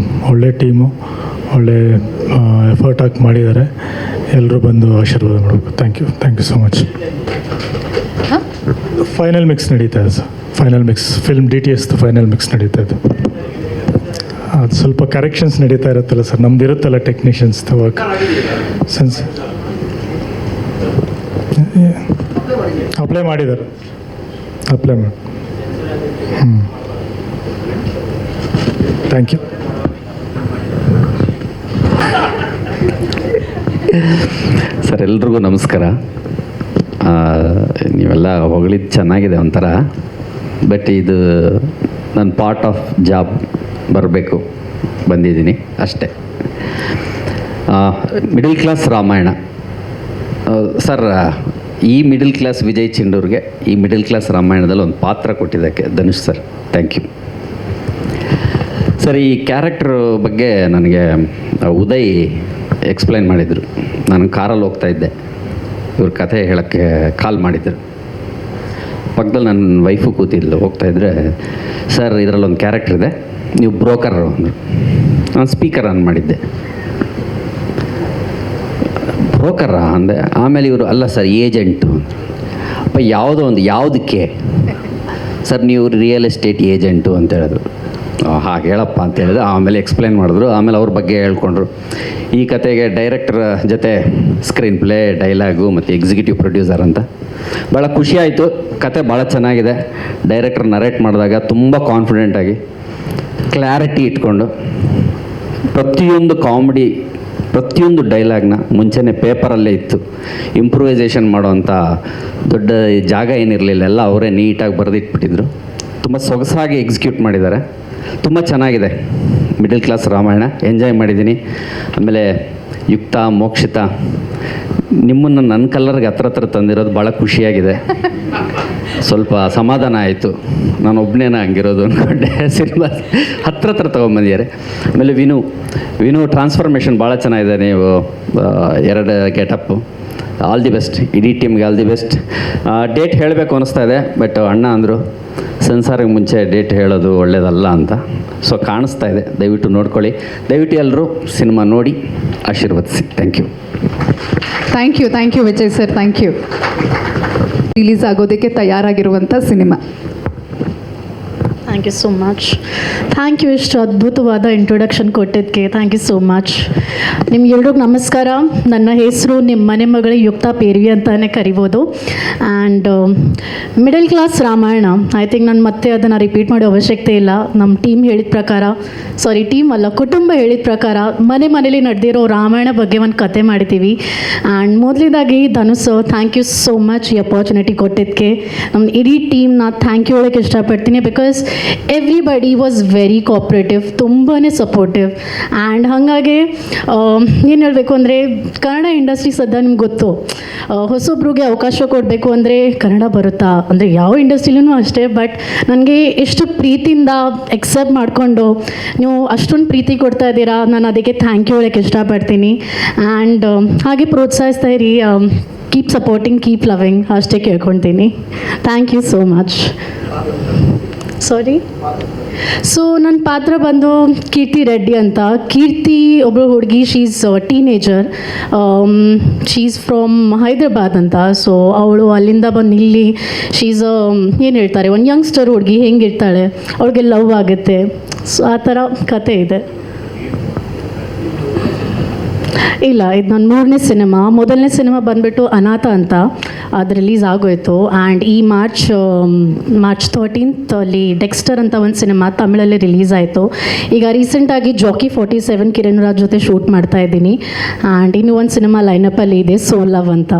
S5: ಒಳ್ಳೆ ಟೀಮು, ಒಳ್ಳೆ ಎಫರ್ಟ್ ಹಾಕಿ ಮಾಡಿದ್ದಾರೆ. ಎಲ್ಲರೂ ಬಂದು ಆಶೀರ್ವಾದ ಮಾಡಬೇಕು. Thank you so much. Final mix ನಡೀತಾ ಇದೆ sir. Final mix film DTS final mix ನಡೀತಾ ಇದೆ. ಅದು ಸ್ವಲ್ಪ ಕರೆಕ್ಷನ್ಸ್ ನಡೀತಾ ಇರುತ್ತಲ್ಲ ಸರ್, ನಮ್ದು ಇರುತ್ತಲ್ಲ ಟೆಕ್ನಿಷಿಯನ್ಸ್ ವರ್ಕ್ ಸೆನ್ಸ್ ಅಪ್ಲೈ ಮಾಡಿದ್ದಾರೆ. ಅಪ್ಲೈ ಮಾಡಿ. Thank you.
S6: ಸರ್ ಎಲ್ರಿಗೂ ನಮಸ್ಕಾರ. ನೀವೆಲ್ಲ ಹೊಗಳಿದ್ದು ಚೆನ್ನಾಗಿದೆ ಒಂಥರ. ಬಟ್ ಇದು ನನ್ನ ಪಾರ್ಟ್ ಆಫ್ ಜಾಬ್, ಬರಬೇಕು, ಬಂದಿದ್ದೀನಿ ಅಷ್ಟೇ. Middle class Ramayana sir. ಈ ಮಿಡಲ್ ಕ್ಲಾಸ್ ವಿಜಯ್ ಚಿಂಡೂರ್ಗೆ ಈ ಮಿಡಲ್ ಕ್ಲಾಸ್ ರಾಮಾಯಣದಲ್ಲಿ ಒಂದು ಪಾತ್ರ ಕೊಟ್ಟಿದ್ದಕ್ಕೆ Dhanush sir, thank you sir. ಈ ಕ್ಯಾರೆಕ್ಟರ್ ಬಗ್ಗೆ ನನಗೆ ಉದಯ್ ಎಕ್ಸ್ಪ್ಲೈನ್ ಮಾಡಿದರು. ನಾನು ಕಾರಲ್ಲಿ ಹೋಗ್ತಾ ಇದ್ದೆ, ಇವ್ರ ಕಥೆ ಹೇಳೋಕ್ಕೆ ಕಾಲ್ ಮಾಡಿದ್ರು. ಪಕ್ಕದಲ್ಲಿ ನನ್ನ ವೈಫು ಕೂತಿದ್ಲು. ಹೋಗ್ತಾಯಿದ್ರೆ, ಸರ್ ಇದರಲ್ಲೊಂದು ಕ್ಯಾರೆಕ್ಟರ್ ಇದೆ, ನೀವು ಬ್ರೋಕರ್ ಅಂದರು. ನಾನು ಸ್ಪೀಕರ್ ಆನ್ ಮಾಡಿದ್ದೆ. ಬ್ರೋಕರಾ ಅಂದೆ. ಆಮೇಲೆ ಇವರು ಅಲ್ಲ ಸರ್ ಏಜೆಂಟು. ಅಪ್ಪ ಯಾವುದೋ ಒಂದು ಯಾವುದಕ್ಕೆ ಸರ್ ನೀವು ರಿಯಲ್ ಎಸ್ಟೇಟ್ ಏಜೆಂಟು ಅಂತ ಹೇಳಿದ್ರು. ಹಾಗೆ ಹೇಳಪ್ಪ ಅಂತ ಹೇಳಿದ್ರು. ಆಮೇಲೆ ಎಕ್ಸ್ಪ್ಲೈನ್ ಮಾಡಿದ್ರು. ಆಮೇಲೆ ಅವ್ರ ಬಗ್ಗೆ ಹೇಳ್ಕೊಂಡ್ರು. ಈ ಕತೆಗೆ ಡೈರೆಕ್ಟರ್ ಜೊತೆ ಸ್ಕ್ರೀನ್ ಪ್ಲೇ, ಡೈಲಾಗು ಮತ್ತು ಎಕ್ಸಿಕ್ಯೂಟಿವ್ ಪ್ರೊಡ್ಯೂಸರ್ ಅಂತ. ಭಾಳ ಖುಷಿಯಾಯಿತು. ಕತೆ ಭಾಳ ಚೆನ್ನಾಗಿದೆ. ಡೈರೆಕ್ಟರ್ ನರೇಟ್ ಮಾಡಿದಾಗ ತುಂಬ ಕಾನ್ಫಿಡೆಂಟಾಗಿ ಕ್ಲಾರಿಟಿ ಇಟ್ಕೊಂಡು ಪ್ರತಿಯೊಂದು ಕಾಮಿಡಿ, ಪ್ರತಿಯೊಂದು ಡೈಲಾಗ್ನ ಮುಂಚೆನೇ ಪೇಪರಲ್ಲೇ ಇತ್ತು. ಇಂಪ್ರೂವೈಸೇಷನ್ ಮಾಡೋವಂಥ ದೊಡ್ಡ ಜಾಗ ಏನಿರಲಿಲ್ಲ, ಎಲ್ಲ ಅವರೇ ನೀಟಾಗಿ ಬರೆದಿಟ್ಬಿಟ್ಟಿದ್ರು. ತುಂಬ ಸೊಗಸಾಗಿ ಎಕ್ಸಿಕ್ಯೂಟ್ ಮಾಡಿದ್ದಾರೆ. ತುಂಬ ಚೆನ್ನಾಗಿದೆ ಮಿಡಲ್ ಕ್ಲಾಸ್ ರಾಮಾಯಣ. ಎಂಜಾಯ್ ಮಾಡಿದ್ದೀನಿ. ಆಮೇಲೆ ಯುಕ್ತ, ಮೋಕ್ಷಿತ, ನಿಮ್ಮನ್ನು ನನ್ನ ಕಲ್ಲರ್ಗೆ ಹತ್ರ ತಂದಿರೋದು ಭಾಳ ಖುಷಿಯಾಗಿದೆ. ಸ್ವಲ್ಪ ಸಮಾಧಾನ ಆಯಿತು. ನಾನು ಒಬ್ಬನೇನ ಹಂಗಿರೋದು ಅಂದ್ಕೊಂಡೆ. ಸಿನಿಮಾ ಹತ್ರ ತೊಗೊಂಬಂದಿದ್ದಾರೆ. ಆಮೇಲೆ ವಿನು ಟ್ರಾನ್ಸ್ಫಾರ್ಮೇಷನ್ ಭಾಳ ಚೆನ್ನಾಗಿದೆ. ನೀವು 2 ಗೆಟಪ್ಪು. ಆಲ್ ದಿ ಬೆಸ್ಟ್, ಇಡೀ ಟೀಮ್ಗೆ ಆಲ್ ದಿ ಬೆಸ್ಟ್. ಡೇಟ್ ಹೇಳಬೇಕು ಅನ್ನಿಸ್ತಾ ಇದೆ, ಬಟ್ ಅಣ್ಣ ಅಂದರು ಸೆನ್ಸಾರಿಗೆ ಮುಂಚೆ ಡೇಟ್ ಹೇಳೋದು ಒಳ್ಳೆಯದಲ್ಲ ಅಂತ. ಸೊ ಕಾಣಿಸ್ತಾ ಇದೆ, ದಯವಿಟ್ಟು ನೋಡ್ಕೊಳ್ಳಿ. ದಯವಿಟ್ಟು ಎಲ್ಲರೂ ಸಿನಿಮಾ ನೋಡಿ ಆಶೀರ್ವದಿಸಿ. Thank you.
S1: Thank you Vijay sir, thank you. Release ಆಗೋದಕ್ಕೆ ತಯಾರಾಗಿರುವಂಥ cinema.
S7: Thank you so much. Thank you, ಇಷ್ಟು ಅದ್ಭುತವಾದ ಇಂಟ್ರೊಡಕ್ಷನ್ ಕೊಟ್ಟಿದ್ದಕ್ಕೆ ಥ್ಯಾಂಕ್ ಯು ಸೋ ಮಚ್. ನಿಮ್ಗೆಲ್ರಿಗೂ ನಮಸ್ಕಾರ. ನನ್ನ ಹೆಸರು ನಿಮ್ಮ ಮನೆ ಮಗಳ ಯುಕ್ತ ಪೇರ್ವಿ ಅಂತಲೇ ಕರಿಬೋದು. And middle class Ramayana, I think ನಾನು ಮತ್ತೆ ಅದನ್ನು ರಿಪೀಟ್ ಮಾಡೋ ಅವಶ್ಯಕತೆ ಇಲ್ಲ. ನಮ್ಮ ಟೀಮ್ ಹೇಳಿದ ಪ್ರಕಾರ, ಟೀಮ್ ಅಲ್ಲ, ಕುಟುಂಬ ಹೇಳಿದ ಪ್ರಕಾರ ಮನೇಲಿ ನಡೆದಿರೋ ರಾಮಾಯಣ ಬಗ್ಗೆ ಒಂದು ಕತೆ ಮಾಡಿದ್ದೀವಿ. ಆ್ಯಂಡ್ ಮೊದಲನೇದಾಗಿ Dhanush, thank you so much ಈ ಅಪಾರ್ಚುನಿಟಿ ಕೊಟ್ಟಿದ್ದಕ್ಕೆ. ನಮ್ಮ ಇಡೀ ಟೀಮ್ನ ಥ್ಯಾಂಕ್ ಯು ಹೇಳೋಕ್ಕೆ ಇಷ್ಟಪಡ್ತೀನಿ. Because everybody was very cooperative, ತುಂಬಾ ಸಪೋರ್ಟಿವ್. ಆ್ಯಂಡ್ ಹಾಗಾಗಿ ಏನು ಹೇಳಬೇಕು ಅಂದರೆ, ಕನ್ನಡ ಇಂಡಸ್ಟ್ರಿ ಸದ್ಯ ನಿಮ್ಗೆ ಗೊತ್ತು, ಹೊಸೊಬ್ರಿಗೆ ಅವಕಾಶ ಕೊಡಬೇಕು ಅಂದರೆ ಕನ್ನಡ ಬರುತ್ತಾ ಅಂದರೆ ಯಾವ ಇಂಡಸ್ಟ್ರಿಲೂ ಅಷ್ಟೇ. ಬಟ್ ನನಗೆ ಎಷ್ಟು ಪ್ರೀತಿಯಿಂದ ಎಕ್ಸೆಪ್ಟ್ ಮಾಡಿಕೊಂಡು ನೀವು ಅಷ್ಟೊಂದು ಪ್ರೀತಿ ಕೊಡ್ತಾ ಇದ್ದೀರಾ, ನಾನು ಅದಕ್ಕೆ ಥ್ಯಾಂಕ್ ಯು ಹೇಳೋಕ್ಕೆ ಇಷ್ಟಪಡ್ತೀನಿ. ಆ್ಯಂಡ್ ಹಾಗೆ ಪ್ರೋತ್ಸಾಹಿಸ್ತಾ ಇರಿ. ಕೀಪ್ ಸಪೋರ್ಟಿಂಗ್, ಕೀಪ್ ಲವಿಂಗ್ ಅಷ್ಟೇ ಕೇಳ್ಕೊಳ್ತೀನಿ. Thank you so much. So ನನ್ನ ಪಾತ್ರ ಬಂದು ಕೀರ್ತಿ ರೆಡ್ಡಿ ಅಂತ. ಕೀರ್ತಿ ಒಬ್ಬಳು ಹುಡುಗಿ, she's teenager, she's from Hyderabad ಅಂತ. ಸೊ ಅವಳು ಅಲ್ಲಿಂದ ಬಂದು ಇಲ್ಲಿ ಶೀಸ್ ಏನು ಹೇಳ್ತಾರೆ, ಒಂದು ಯಂಗ್ಸ್ಟರ್ ಹುಡುಗಿ ಹೆಂಗಿರ್ತಾಳೆ, ಅವಳಿಗೆ ಲವ್ ಆಗುತ್ತೆ. ಸೊ ಆ ಥರ ಕತೆ ಇದೆ. ಇಲ್ಲ, ಇದು ನನ್ನ 3ನೇ ಸಿನಿಮಾ. ಮೊದಲನೇ ಸಿನಿಮಾ ಬಂದುಬಿಟ್ಟು ಅನಾಥ ಅಂತ, ಅದು ರಿಲೀಸ್ ಆಗೋಯಿತು. ಆ್ಯಂಡ್ ಈ ಮಾರ್ಚ್ 13th ಅಲ್ಲಿ ಡೆಕ್ಸ್ಟರ್ ಅಂತ ಒಂದು ಸಿನಿಮಾ ತಮಿಳಲ್ಲಿ ರಿಲೀಸ್ ಆಯಿತು. ಈಗ ರೀಸೆಂಟಾಗಿ ಜಾಕಿ 47 ಕಿರಣ್ ರಾಜ್ ಜೊತೆ ಶೂಟ್ ಮಾಡ್ತಾ ಇದ್ದೀನಿ. ಆ್ಯಂಡ್ ಇನ್ನೂ ಒಂದು ಸಿನಿಮಾ ಲೈನಪ್ಪಲ್ಲಿ ಇದೆ, ಸೋ ಲವ್ ಅಂತ.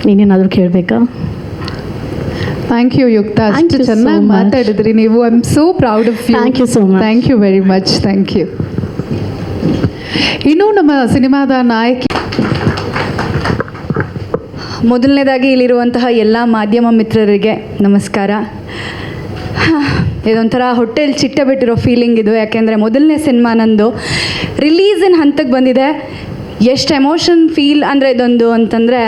S7: ನೀನೇನಾದರೂ ಕೇಳಬೇಕಾ?
S1: ಥ್ಯಾಂಕ್ ಯು ಯುಕ್ತ, ಅಷ್ಟು ಚೆನ್ನಾಗಿ ಮಾತಾಡಿದ್ರಿ ನೀವು. I am so proud of you.
S7: Thank you so much.
S1: Thank you very much. Thank you. ಇನ್ನು ನಮ್ಮ ಸಿನಿಮಾದ ನಾಯಕಿ.
S8: ಮೊದಲನೇದಾಗಿ ಇಲ್ಲಿರುವಂತಹ ಎಲ್ಲ ಮಾಧ್ಯಮ ಮಿತ್ರರಿಗೆ ನಮಸ್ಕಾರ. ಇದೊಂಥರ ಹೊಟ್ಟೆಲಿ ಚಿಟ್ಟೆ ಬಿಟ್ಟಿರೋ ಫೀಲಿಂಗ್ ಇದು. ಯಾಕೆಂದರೆ ಮೊದಲನೇ ಸಿನಿಮಾ ನಂದು ರಿಲೀಸಿನ ಹಂತಕ್ಕೆ ಬಂದಿದೆ. ಎಷ್ಟು ಎಮೋಷನ್ ಫೀಲ್ ಅಂದರೆ ಇದೊಂದು ಅಂತಂದರೆ,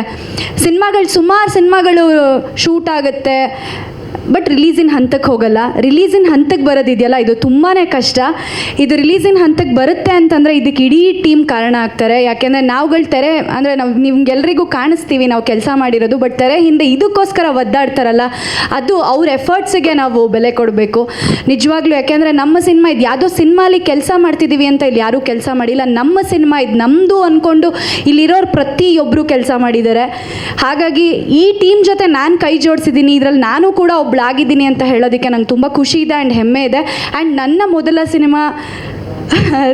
S8: ಸುಮಾರು ಸಿನಿಮಾಗಳು ಶೂಟ್ ಆಗುತ್ತೆ, ಬಟ್ ರಿಲೀಸಿನ ಹಂತಕ್ಕೆ ಹೋಗಲ್ಲ. ರಿಲೀಸಿನ ಹಂತಕ್ಕೆ ಬರೋದಿದೆಯಲ್ಲ, ಇದು ತುಂಬಾ ಕಷ್ಟ. ಇದು ರಿಲೀಸಿನ ಹಂತಕ್ಕೆ ಬರುತ್ತೆ ಅಂತಂದರೆ ಇದಕ್ಕೆ ಇಡೀ ಟೀಮ್ ಕಾರಣ ಆಗ್ತಾರೆ. ಯಾಕೆಂದರೆ ನಾವುಗಳು ತೆರೆ ಅಂದರೆ ನಿಮ್ಗೆಲ್ರಿಗೂ ಕಾಣಿಸ್ತೀವಿ ನಾವು ಕೆಲಸ ಮಾಡಿರೋದು, ಬಟ್ ತೆರೆ ಹಿಂದೆ ಇದಕ್ಕೋಸ್ಕರ ಒದ್ದಾಡ್ತಾರಲ್ಲ, ಅದು ಅವ್ರ ಎಫರ್ಟ್ಸಿಗೆ ನಾವು ಬೆಲೆ ಕೊಡಬೇಕು ನಿಜವಾಗ್ಲೂ. ಯಾಕೆಂದರೆ ನಮ್ಮ ಸಿನಿಮಾ ಇದು ಯಾವುದೋ ಸಿನಿಮಾಲಿ ಕೆಲಸ ಮಾಡ್ತಿದ್ದೀವಿ ಅಂತ ಇಲ್ಲಿ ಯಾರೂ ಕೆಲಸ ಮಾಡಿಲ್ಲ. ನಮ್ಮ ಸಿನಿಮಾ ಇದು ನಮ್ಮದು ಅಂದ್ಕೊಂಡು ಇಲ್ಲಿರೋರು ಪ್ರತಿಯೊಬ್ಬರು ಕೆಲಸ ಮಾಡಿದ್ದಾರೆ. ಹಾಗಾಗಿ ಈ ಟೀಮ್ ಜೊತೆ ನಾನು ಕೈ ಜೋಡಿಸಿದ್ದೀನಿ. ಇದರಲ್ಲಿ ನಾನು ಕೂಡ ಒಬ್ಬಳಾಗಿದ್ದೀನಿ ಅಂತ ಹೇಳೋದಕ್ಕೆ ನಂಗೆ ತುಂಬ ಖುಷಿ ಇದೆ ಆ್ಯಂಡ್ ಹೆಮ್ಮೆ ಇದೆ. ಆ್ಯಂಡ್ ನನ್ನ ಮೊದಲ ಸಿನಿಮಾ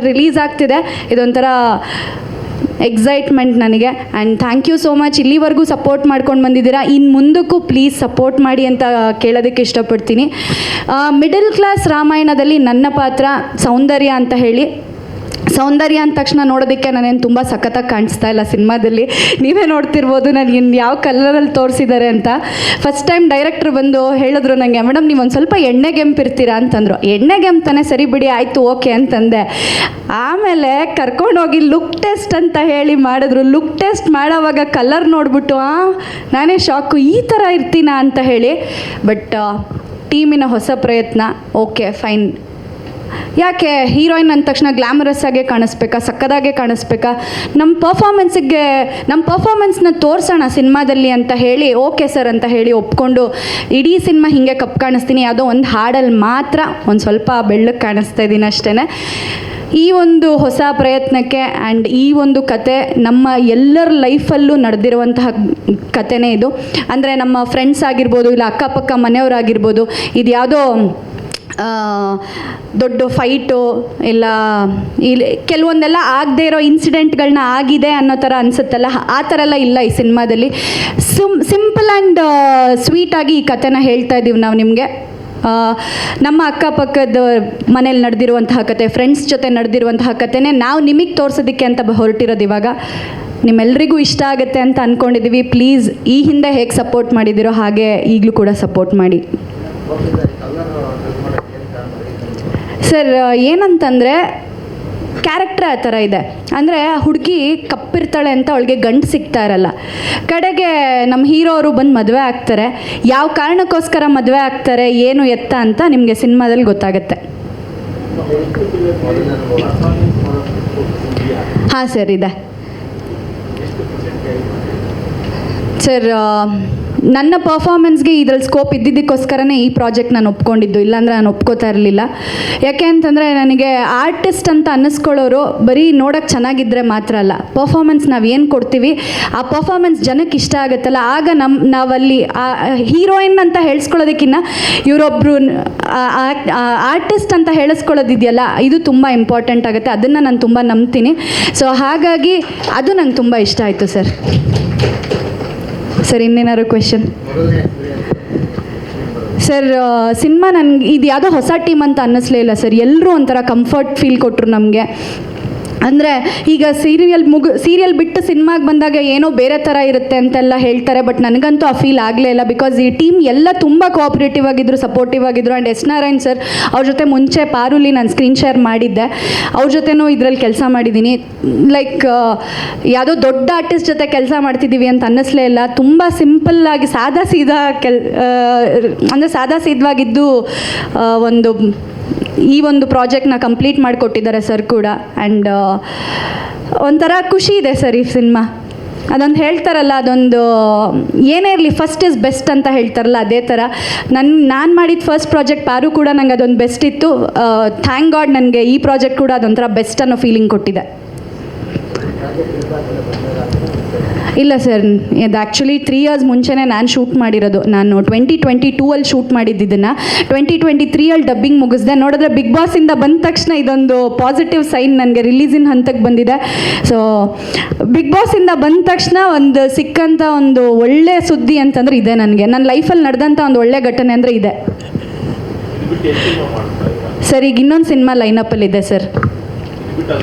S8: ರಿಲೀಸ್ ಆಗ್ತಿದೆ, ಇದೊಂಥರ ಎಕ್ಸೈಟ್ಮೆಂಟ್ ನನಗೆ. And thank you so much. ಇಲ್ಲಿವರೆಗೂ ಸಪೋರ್ಟ್ ಮಾಡ್ಕೊಂಡು ಬಂದಿದ್ದೀರಾ, ಇನ್ನು ಮುಂದಕ್ಕೂ ಪ್ಲೀಸ್ ಸಪೋರ್ಟ್ ಮಾಡಿ ಅಂತ ಕೇಳೋದಕ್ಕೆ ಇಷ್ಟಪಡ್ತೀನಿ. ಮಿಡಲ್ ಕ್ಲಾಸ್ ರಾಮಾಯಣದಲ್ಲಿ ನನ್ನ ಪಾತ್ರ ಸೌಂದರ್ಯ ಅಂತ ಹೇಳಿ. ಸೌಂದರ್ಯ ಅಂದ ತಕ್ಷಣ ನೋಡೋದಕ್ಕೆ ನಾನೇನು ತುಂಬ ಸಖತ್ತಾಗಿ ಕಾಣಿಸ್ತಾ ಇಲ್ಲ ಸಿನಿಮಾದಲ್ಲಿ. ನೀವೇ ನೋಡ್ತಿರ್ಬೋದು ನಾನು ಇನ್ನು ಯಾವ ಕಲರಲ್ಲಿ ತೋರಿಸಿದ್ದಾರೆ ಅಂತ. ಫಸ್ಟ್ ಟೈಮ್ ಡೈರೆಕ್ಟ್ರ್ ಬಂದು ಹೇಳಿದ್ರು ನನಗೆ, ಮೇಡಮ್ ನೀವು ಒಂದು ಸ್ವಲ್ಪ ಎಣ್ಣೆಗೆಂಪಿರ್ತೀರಾ ಅಂತಂದರು. ಎಣ್ಣೆಗೆಂಪ್ತಾನೆ, ಸರಿ ಬಿಡಿ ಆಯಿತು ಓಕೆ ಅಂತಂದೆ. ಆಮೇಲೆ ಕರ್ಕೊಂಡೋಗಿ ಲುಕ್ ಟೆಸ್ಟ್ ಅಂತ ಹೇಳಿ ಮಾಡಿದ್ರು. ಲುಕ್ ಟೆಸ್ಟ್ ಮಾಡೋವಾಗ ಕಲರ್ ನೋಡ್ಬಿಟ್ಟು ನಾನೇ ಶಾಕು, ಈ ಥರ ಇರ್ತೀನಾ ಅಂತ ಹೇಳಿ. ಬಟ್ ಟೀಮಿನ ಹೊಸ ಪ್ರಯತ್ನ. ಓಕೆ ಫೈನ್, ಯಾಕೆ ಹೀರೋಯಿನ್ ಅಂದ ತಕ್ಷಣ ಗ್ಲಾಮರಸ್ ಆಗೇ ಕಾಣಿಸ್ಬೇಕಾ, ಸಕ್ಕದಾಗೆ ಕಾಣಿಸ್ಬೇಕಾ, ನಮ್ಮ ಪರ್ಫಾರ್ಮೆನ್ಸ್ನ ತೋರಿಸೋಣ ಸಿನಿಮಾದಲ್ಲಿ ಅಂತ ಹೇಳಿ ಓಕೆ ಸರ್ ಅಂತ ಹೇಳಿ ಒಪ್ಕೊಂಡು ಇಡೀ ಸಿನಿಮಾ ಹೀಗೆ ಕಪ್ಪು ಕಾಣಿಸ್ತೀನಿ, ಯಾವುದೋ ಒಂದು ಹಾಡಲ್ಲಿ ಮಾತ್ರ ಒಂದು ಸ್ವಲ್ಪ ಬೆಳ್ಳಗೆ ಕಾಣಿಸ್ತಾ ಇದ್ದೀನಿ ಅಷ್ಟೇ. ಈ ಒಂದು ಹೊಸ ಪ್ರಯತ್ನಕ್ಕೆ ಆ್ಯಂಡ್ ಈ ಒಂದು ಕತೆ ನಮ್ಮ ಎಲ್ಲರ ಲೈಫಲ್ಲೂ ನಡೆದಿರುವಂತಹ ಕತೆನೇ ಇದು. ಅಂದರೆ ನಮ್ಮ ಫ್ರೆಂಡ್ಸ್ ಆಗಿರ್ಬೋದು, ಇಲ್ಲ ಅಕ್ಕಪಕ್ಕ ಮನೆಯವರಾಗಿರ್ಬೋದು, ಇದು ಯಾವುದೋ ದೊಡ್ಡ ಫೈಟು ಇಲ್ಲ ಇಲ್ಲಿ ಕೆಲವೊಂದೆಲ್ಲ ಆಗದೆ ಇರೋ ಇನ್ಸಿಡೆಂಟ್ಗಳನ್ನ ಆಗಿದೆ ಅನ್ನೋ ಥರ ಅನಿಸುತ್ತಲ್ಲ, ಆ ಥರ ಎಲ್ಲ ಇಲ್ಲ ಈ ಸಿನಿಮಾದಲ್ಲಿ. ಸಿಂಪಲ್ ಆ್ಯಂಡ್ ಸ್ವೀಟಾಗಿ ಈ ಕತೆನ ಹೇಳ್ತಾ ಇದ್ದೀವಿ ನಾವು ನಿಮಗೆ. ನಮ್ಮ ಅಕ್ಕಪಕ್ಕದ ಮನೇಲಿ ನಡೆದಿರುವಂತಹ ಕತೆ, ಫ್ರೆಂಡ್ಸ್ ಜೊತೆ ನಡೆದಿರುವಂತಹ ಕತೆನೇ ನಾವು ನಿಮಗೆ ತೋರಿಸೋದಕ್ಕೆ ಅಂತ ಹೊರಟಿರೋದು. ಇವಾಗ ನಿಮ್ಮೆಲ್ಲರಿಗೂ ಇಷ್ಟ ಆಗುತ್ತೆ ಅಂತ ಅಂದ್ಕೊಂಡಿದ್ದೀವಿ. ಪ್ಲೀಸ್ ಈ ಹಿಂದೆ ಹೇಗೆ ಸಪೋರ್ಟ್ ಮಾಡಿದ್ದೀರೋ ಹಾಗೆ ಈಗಲೂ ಕೂಡ ಸಪೋರ್ಟ್ ಮಾಡಿ. ಸರ್ ಏನಂತಂದರೆ ಕ್ಯಾರೆಕ್ಟರ್ ಆ ಥರ ಇದೆ. ಅಂದರೆ ಹುಡುಗಿ ಕಪ್ಪಿರ್ತಾಳೆ ಅಂತ ಅವಳಿಗೆ ಗಂಡು ಸಿಗ್ತಾ ಇರಲ್ಲ. ಕಡೆಗೆ ನಮ್ಮ ಹೀರೋ ಅವರು ಬಂದು ಮದುವೆ ಆಗ್ತಾರೆ. ಯಾವ ಕಾರಣಕ್ಕೋಸ್ಕರ ಮದುವೆ ಆಗ್ತಾರೆ, ಏನು ಎತ್ತ ಅಂತ ನಿಮಗೆ ಸಿನಿಮಾದಲ್ಲಿ ಗೊತ್ತಾಗುತ್ತೆ. ಹಾಂ ಸರ್ ಇದೆ ಸರ್. ನನ್ನ ಪರ್ಫಾರ್ಮೆನ್ಸ್ಗೆ ಇದ್ರಲ್ಲಿ ಸ್ಕೋಪ್ ಇದ್ದಿದ್ದಕ್ಕೋಸ್ಕರನೇ ಈ ಪ್ರಾಜೆಕ್ಟ್ ನಾನು ಒಪ್ಕೊಂಡಿದ್ದು, ಇಲ್ಲಾಂದರೆ ನಾನು ಒಪ್ಕೋತಾ ಇರಲಿಲ್ಲ. ಯಾಕೆ ಅಂತಂದರೆ ನನಗೆ ಆರ್ಟಿಸ್ಟ್ ಅಂತ ಅನ್ನಿಸ್ಕೊಳ್ಳೋರು ಬರೀ ನೋಡೋಕ್ಕೆ ಚೆನ್ನಾಗಿದ್ದರೆ ಮಾತ್ರ ಅಲ್ಲ, ಪರ್ಫಾರ್ಮೆನ್ಸ್ ನಾವು ಏನು ಕೊಡ್ತೀವಿ ಆ ಪರ್ಫಾರ್ಮೆನ್ಸ್ ಜನಕ್ಕೆ ಇಷ್ಟ ಆಗುತ್ತಲ್ಲ, ಆಗ ನಾವಲ್ಲಿ ಹೀರೋಯಿನ್ ಅಂತ ಹೇಳಿಸ್ಕೊಳ್ಳೋದಕ್ಕಿಂತ ಇವರೊಬ್ಬರು ಆರ್ಟಿಸ್ಟ್ ಅಂತ ಹೇಳಿಸ್ಕೊಳ್ಳೋದಿದೆಯಲ್ಲ, ಇದು ತುಂಬ ಇಂಪಾರ್ಟೆಂಟ್ ಆಗುತ್ತೆ. ಅದನ್ನು ನಾನು ತುಂಬ ನಂಬ್ತೀನಿ. ಸೊ ಹಾಗಾಗಿ ಅದು ನಂಗೆ ತುಂಬ ಇಷ್ಟ ಆಯಿತು ಸರ್. ಸರ್ ಇನ್ನೇನಾದ್ರು ಕ್ವೆಶನ್? ಸರ್ ಸಿನಿಮಾ ನನಗೆ ಇದು ಯಾವುದೋ ಹೊಸ ಟೀಮ್ ಅಂತ ಅನ್ನಿಸ್ಲೇ ಇಲ್ಲ ಸರ್. ಎಲ್ಲರೂ ಒಂಥರ ಕಂಫರ್ಟ್ ಫೀಲ್ ಕೊಟ್ಟರು ನಮಗೆ. ಅಂದರೆ ಈಗ ಸೀರಿಯಲ್ ಬಿಟ್ಟು ಸಿನಿಮಾಗೆ ಬಂದಾಗ ಏನೋ ಬೇರೆ ಥರ ಇರುತ್ತೆ ಅಂತೆಲ್ಲ ಹೇಳ್ತಾರೆ, ಬಟ್ ನನಗಂತೂ ಆ ಫೀಲ್ ಆಗಲೇ ಇಲ್ಲ. ಬಿಕಾಸ್ ಈ ಟೀಮ್ ಎಲ್ಲ ತುಂಬ ಕೋಆಪ್ರೇಟಿವ್ ಆಗಿದ್ರು, ಸಪೋರ್ಟಿವ್ ಆಗಿದ್ರು. ಆ್ಯಂಡ್ ಎಸ್ ನಾರಾಯಣ್ ಸರ್ ಅವ್ರ ಜೊತೆ ಮುಂಚೆ ಪಾರುಲಿ ನಾನು ಸ್ಕ್ರೀನ್ ಶೇರ್ ಮಾಡಿದ್ದೆ, ಅವ್ರ ಜೊತೆನೂ ಇದರಲ್ಲಿ ಕೆಲಸ ಮಾಡಿದ್ದೀನಿ. ಲೈಕ್ ಯಾವುದೋ ದೊಡ್ಡ ಆರ್ಟಿಸ್ಟ್ ಜೊತೆ ಕೆಲಸ ಮಾಡ್ತಿದ್ದೀವಿ ಅಂತ ಅನ್ನಿಸ್ಲೇ ಇಲ್ಲ. ತುಂಬ ಸಿಂಪಲ್ಲಾಗಿ ಸಾದಾ ಸೀದವಾಗಿದ್ದು ಈ ಒಂದು ಪ್ರಾಜೆಕ್ಟ್ನ ಕಂಪ್ಲೀಟ್ ಮಾಡಿಕೊಟ್ಟಿದ್ದಾರೆ ಸರ್ ಕೂಡ. ಆ್ಯಂಡ್ ಒಂಥರ ಖುಷಿ ಇದೆ ಸರ್ ಈ ಸಿನಿಮಾ. ಅದೊಂದು ಹೇಳ್ತಾರಲ್ಲ, ಅದೊಂದು ಏನೇ ಇರಲಿ ಫಸ್ಟ್ ಇಸ್ ಬೆಸ್ಟ್ ಅಂತ ಹೇಳ್ತಾರಲ್ಲ, ಅದೇ ಥರ ನಾನು ಮಾಡಿದ ಫಸ್ಟ್ ಪ್ರಾಜೆಕ್ಟ್ ಪಾರು ಕೂಡ ನಂಗೆ ಅದೊಂದು ಬೆಸ್ಟ್ ಇತ್ತು. ಥ್ಯಾಂಕ್ ಗಾಡ್ ನನಗೆ ಈ ಪ್ರಾಜೆಕ್ಟ್ ಕೂಡ ಅದೊಂಥರ ಬೆಸ್ಟ್ ಅನ್ನೋ ಫೀಲಿಂಗ್ ಕೊಟ್ಟಿದೆ. ಇಲ್ಲ ಸರ್, ಇದು ಆ್ಯಕ್ಚುಲಿ 3 years ಮುಂಚೆನೇ ನಾನು ಶೂಟ್ ಮಾಡಿರೋದು. ನಾನು 2022 ಶೂಟ್ ಮಾಡಿದ್ದನ್ನು 2023 ಡಬ್ಬಿಂಗ್ ಮುಗಿಸ್ದೆ. ನೋಡಿದ್ರೆ ಬಿಗ್ ಬಾಸಿಂದ ಬಂದ ತಕ್ಷಣ ಇದೊಂದು ಪಾಸಿಟಿವ್ ಸೈನ್, ನನಗೆ ರಿಲೀಸಿನ ಹಂತಕ್ಕೆ ಬಂದಿದೆ. ಸೊ ಬಿಗ್ ಬಾಸಿಂದ ಬಂದ ತಕ್ಷಣ ಒಂದು ಸಿಕ್ಕಂಥ ಒಂದು ಒಳ್ಳೆ ಸುದ್ದಿ ಅಂತಂದರೆ ಇದೆ. ನನಗೆ ನನ್ನ ಲೈಫಲ್ಲಿ ನಡೆದಂಥ ಒಂದು ಒಳ್ಳೆ ಘಟನೆ ಅಂದರೆ ಇದೆ ಸರ್. ಈಗ ಇನ್ನೊಂದು ಸಿನಿಮಾ ಲೈನಪ್ಪಲ್ಲಿದೆ ಸರ್.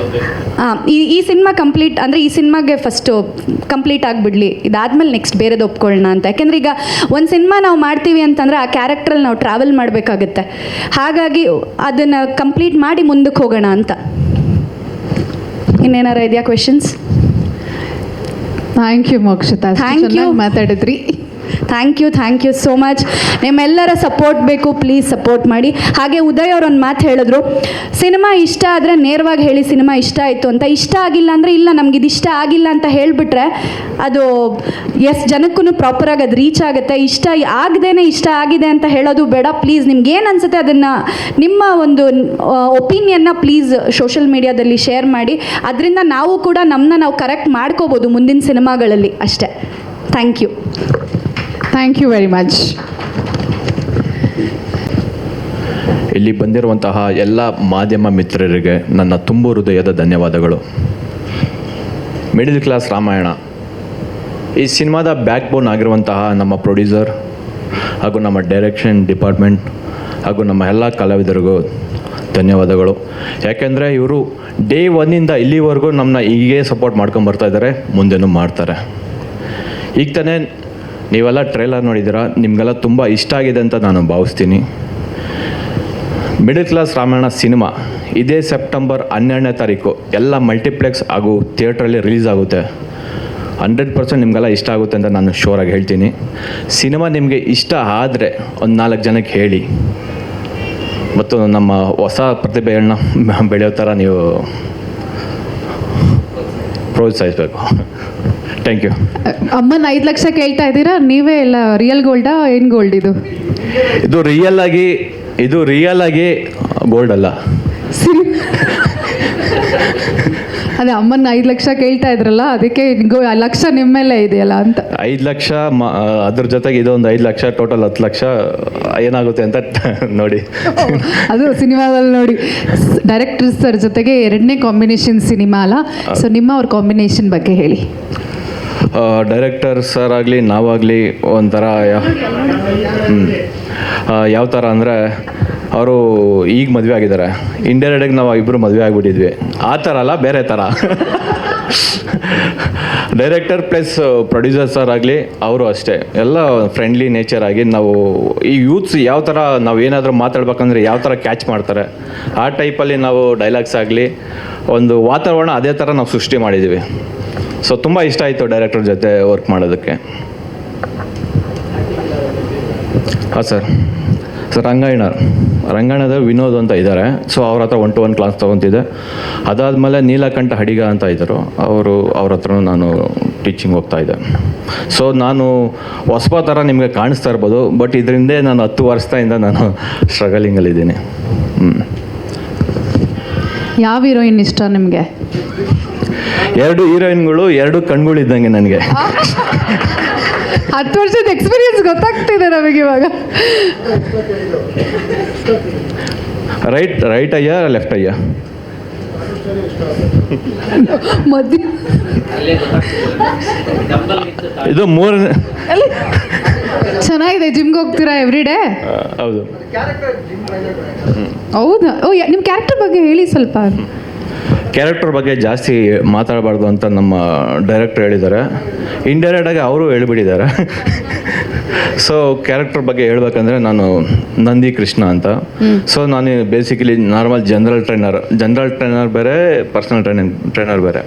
S8: ಈ ಸಿನಿಮಾ ಕಂಪ್ಲೀಟ್ ಅಂದರೆ ಈ ಸಿನಿಮಾಗೆ ಫಸ್ಟು ಕಂಪ್ಲೀಟ್ ಆಗಿಬಿಡಲಿ, ಇದಾದಮೇಲೆ ನೆಕ್ಸ್ಟ್ ಬೇರೆದು ಒಪ್ಕೊಳ್ಳೋಣ ಅಂತ. ಯಾಕೆಂದರೆ ಈಗ ಒಂದು ಸಿನಿಮಾ ನಾವು ಮಾಡ್ತೀವಿ ಅಂತಂದರೆ ಆ ಕ್ಯಾರೆಕ್ಟ್ರಲ್ಲಿ ನಾವು ಟ್ರಾವೆಲ್ ಮಾಡಬೇಕಾಗುತ್ತೆ. ಹಾಗಾಗಿ ಅದನ್ನು ಕಂಪ್ಲೀಟ್ ಮಾಡಿ ಮುಂದಕ್ಕೆ ಹೋಗೋಣ ಅಂತ. ಇನ್ನೇನಾರ ಇದೆಯಾ questions?
S1: Thank you Mokshita,
S8: thank you
S1: ಮಾತಾಡಿದ್ರಿ.
S8: Thank you so much. ನಿಮ್ಮೆಲ್ಲರ ಸಪೋರ್ಟ್ ಬೇಕು, ಪ್ಲೀಸ್ ಸಪೋರ್ಟ್ ಮಾಡಿ. ಹಾಗೆ ಉದಯ್ ಅವರು ಒಂದು ಮಾತು ಹೇಳಿದ್ರು, ಸಿನಿಮಾ ಇಷ್ಟ ಆದರೆ ನೇರವಾಗಿ ಹೇಳಿ ಸಿನಿಮಾ ಇಷ್ಟ ಆಯಿತು ಅಂತ. ಇಷ್ಟ ಆಗಿಲ್ಲ ಅಂದರೆ ಇಲ್ಲ ನಮಗಿದು ಇಷ್ಟ ಆಗಿಲ್ಲ ಅಂತ ಹೇಳಿಬಿಟ್ರೆ ಅದು ಜನಕ್ಕೂ ಪ್ರಾಪರಾಗಿ ಅದು ರೀಚ್ ಆಗುತ್ತೆ. ಇಷ್ಟ ಆಗದೇನೆ ಇಷ್ಟ ಆಗಿದೆ ಅಂತ ಹೇಳೋದು ಬೇಡ. ಪ್ಲೀಸ್ ನಿಮ್ಗೆ ಏನು ಅನಿಸುತ್ತೆ ಅದನ್ನು, ನಿಮ್ಮ ಒಂದು ಒಪಿನಿಯನ್ನ ಪ್ಲೀಸ್ ಸೋಷಿಯಲ್ ಮೀಡಿಯಾದಲ್ಲಿ ಶೇರ್ ಮಾಡಿ. ಅದರಿಂದ ನಾವು ಕೂಡ ನಾವು ಕರೆಕ್ಟ್ ಮಾಡ್ಕೋಬೋದು ಮುಂದಿನ ಸಿನಿಮಾಗಳಲ್ಲಿ ಅಷ್ಟೇ. Thank you.
S1: Thank you very much.
S9: ಇಲ್ಲಿ ಬಂದಿರುವಂತಹ ಎಲ್ಲ ಮಾಧ್ಯಮ ಮಿತ್ರರಿಗೆ ನನ್ನ ತುಂಬು ಹೃದಯದ ಧನ್ಯವಾದಗಳು. ಮಿಡಲ್ ಕ್ಲಾಸ್ ರಾಮಾಯಣ ಈ ಸಿನಿಮಾದ ಬ್ಯಾಕ್ ಬೋನ್ ಆಗಿರುವಂತಹ ನಮ್ಮ ಪ್ರೊಡ್ಯೂಸರ್ ಹಾಗೂ ನಮ್ಮ ಡೈರೆಕ್ಷನ್ ಡಿಪಾರ್ಟ್ಮೆಂಟ್ ಹಾಗೂ ನಮ್ಮ ಎಲ್ಲ ಕಲಾವಿದರಿಗೂ ಧನ್ಯವಾದಗಳು. ಯಾಕೆಂದರೆ ಇವರು ಡೇ 1 ಇಲ್ಲಿವರೆಗೂ ನಮ್ಮನ್ನ ಹೀಗೆ ಸಪೋರ್ಟ್ ಮಾಡ್ಕೊಂಬರ್ತಾ ಇದ್ದಾರೆ, ಮುಂದೆನೂ ಮಾಡ್ತಾರೆ. ಈಗ ತಾನೇ ನೀವೆಲ್ಲ ಟ್ರೈಲರ್ ನೋಡಿದ್ದೀರಾ, ನಿಮಗೆಲ್ಲ ತುಂಬ ಇಷ್ಟ ಆಗಿದೆ ಅಂತ ನಾನು ಭಾವಿಸ್ತೀನಿ. ಮಿಡಲ್ ಕ್ಲಾಸ್ ರಾಮಾಯಣ ಸಿನಿಮಾ ಇದೇ ಸೆಪ್ಟೆಂಬರ್ 12ನೇ ತಾರೀಕು ಎಲ್ಲ ಮಲ್ಟಿಪ್ಲೆಕ್ಸ್ ಹಾಗೂ ಥಿಯೇಟ್ರಲ್ಲಿ ರಿಲೀಸ್ ಆಗುತ್ತೆ. 100% ನಿಮಗೆಲ್ಲ ಇಷ್ಟ ಆಗುತ್ತೆ ಅಂತ ನಾನು ಶೋರಾಗಿ ಹೇಳ್ತೀನಿ. ಸಿನಿಮಾ ನಿಮಗೆ ಇಷ್ಟ ಆದರೆ ಒಂದು 4 ಜನಕ್ಕೆ ಹೇಳಿ, ಮತ್ತು ನಮ್ಮ ಹೊಸ ಪ್ರತಿಭೆಗಳನ್ನ ಬೆಳೆಯೋ ಥರ ನೀವು ಪ್ರೋತ್ಸಾಹಿಸಬೇಕು. Thank you.
S1: ಅಮ್ಮನ 5 ಲಕ್ಷ ಕೇಳ್ತಾ ಇದ್ದೀರಾ, ನೀವೇ ಎಲ್ಲ ರಿಯಲ್ ಗೋಲ್ಡಾ ಏನು ಗೋಲ್ಡ್ ಇದು?
S9: ಇದು ರಿಯಲ್ ಆಗಿ ಗೋಲ್ಡ್ ಅಲ್ಲ.
S1: ಅದೇ ಅಮ್ಮನ 5 ಲಕ್ಷ ಕೇಳ್ತಾ ಇದ್ರಲ್ಲ, ಅದಕ್ಕೆ ಲಕ್ಷ ನಿಮ್ಮ ಮೇಲೆ ಇದೆಯಲ್ಲ ಅಂತ.
S9: 5 ಲಕ್ಷ ಅದ್ರ ಜೊತೆಗೆ ಇದೊಂದು 5 ಲಕ್ಷ, ಟೋಟಲ್ 10 ಲಕ್ಷ ಏನಾಗುತ್ತೆ ಅಂತ ನೋಡಿ.
S1: ಅದು ಸಿನಿಮಾದಲ್ಲಿ ನೋಡಿ. ಡೈರೆಕ್ಟರ್ ಸರ್ ಜೊತೆಗೆ 2ನೇ ಕಾಂಬಿನೇಷನ್ ಸಿನಿಮಾ ಅಲ್ಲ, ಸೊ ನಿಮ್ಮ ಅವ್ರ ಕಾಂಬಿನೇಷನ್ ಬಗ್ಗೆ ಹೇಳಿ.
S9: ಡೈರೆಕ್ಟರ್ ಸರ್ ಆಗಲಿ ನಾವಾಗಲಿ ಒಂಥರ ಯಾವ ಥರ ಅಂದರೆ, ಅವರು ಈಗ ಮದುವೆ ಆಗಿದ್ದಾರೆ, ಇಂಡೈರೆಕ್ಟಾಗಿ ನಾವು ಇಬ್ಬರು ಮದುವೆ ಆಗಿಬಿಟ್ಟಿದ್ವಿ. ಆ ಥರ ಅಲ್ಲ, ಬೇರೆ ಥರ. ಡೈರೆಕ್ಟರ್ ಪ್ಲಸ್ ಪ್ರೊಡ್ಯೂಸರ್ ಸರ್ ಆಗಲಿ ಅವರು ಅಷ್ಟೇ, ಎಲ್ಲ ಫ್ರೆಂಡ್ಲಿ ನೇಚರ್ ಆಗಿ ನಾವು ಈ ಯೂತ್ಸ್ ಯಾವ ಥರ ನಾವು ಏನಾದರೂ ಮಾತಾಡ್ಬೇಕಂದ್ರೆ ಯಾವ ಥರ ಕ್ಯಾಚ್ ಮಾಡ್ತಾರೆ ಆ ಟೈಪಲ್ಲಿ ನಾವು ಡೈಲಾಗ್ಸ್ ಆಗಲಿ ಒಂದು ವಾತಾವರಣ ಅದೇ ಥರ ನಾವು ಸೃಷ್ಟಿ ಮಾಡಿದ್ದೀವಿ. ಸೊ ತುಂಬ ಇಷ್ಟ ಆಯಿತು ಡೈರೆಕ್ಟರ್ ಜೊತೆ ವರ್ಕ್ ಮಾಡೋದಕ್ಕೆ. ಹಾಂ ಸರ್ ರಂಗಾಯಣದ ವಿನೋದ್ ಅಂತ ಇದ್ದಾರೆ. ಸೊ ಅವ್ರ ಹತ್ರ 1-to-1 ಕ್ಲಾಸ್ ತೊಗೊತಿದ್ದೆ. ಅದಾದಮೇಲೆ ನೀಲಕಂಠ ಹಡಿಗ ಅಂತ ಇದ್ದರು, ಅವ್ರ ಹತ್ರನೂ ನಾನು ಟೀಚಿಂಗ್ ಹೋಗ್ತಾಯಿದ್ದೆ. ಸೊ ನಾನು ಹೊಸಬ ಥರ ನಿಮಗೆ ಕಾಣಿಸ್ತಾ ಇರ್ಬೋದು, ಬಟ್ ಇದರಿಂದ ನಾನು 10 ವರ್ಷದಿಂದ ನಾನು ಸ್ಟ್ರಗಲಿಂಗಲ್ಲಿದ್ದೀನಿ.
S1: ಯಾವ ಹೀರೋಯಿನ್ ಇಷ್ಟ ನಿಮಗೆ?
S9: 2 ಹೀರೋಯಿನ್ಗಳು 2 ಕಣ್ಗಳಿದ್ದಂಗೆ ನನಗೆ.
S1: 10 ವರ್ಷದ ಎಕ್ಸ್ಪೀರಿಯನ್ಸ್ ಗೊತ್ತಾಗ್ತಿದೆ ನಮಗೆ ಇವಾಗ.
S9: ರೈಟ್ ಅಯ್ಯ ಲೆಫ್ಟ್ ಅಯ್ಯ?
S1: ಮಧ್ಯ
S9: ಇದು 3
S1: ಚೆನ್ನಾಗಿದೆ. ಜಿಮ್ಗೆ ಹೋಗ್ತೀರಾ ಎವ್ರಿ ಡೇ?
S9: ಹೌದು.
S1: ಹೌದಾ? ಓ, ನಿಮ್ಮ ಕ್ಯಾರೆಕ್ಟರ್ ಬಗ್ಗೆ ಹೇಳಿ ಸ್ವಲ್ಪ.
S9: ಕ್ಯಾರೆಕ್ಟರ್ ಬಗ್ಗೆ ಜಾಸ್ತಿ ಮಾತಾಡಬಾರ್ದು ಅಂತ ನಮ್ಮ ಡೈರೆಕ್ಟರ್ ಹೇಳಿದ್ದಾರೆ. ಇಂಡೈರೆಕ್ಟಾಗಿ ಅವರು ಹೇಳ್ಬಿಟ್ಟಿದ್ದಾರೆ. ಸೊ ಕ್ಯಾರೆಕ್ಟರ್ ಬಗ್ಗೆ ಹೇಳ್ಬೇಕಂದ್ರೆ, ನಾನು ನಂದಿ ಕೃಷ್ಣ ಅಂತ. ಸೊ ನಾನು ಬೇಸಿಕಲಿ ನಾರ್ಮಲ್ ಜನರಲ್ ಟ್ರೈನರ್ ಬೇರೆ, ಪರ್ಸನಲ್ ಟ್ರೈನರ್ ಬೇರೆ.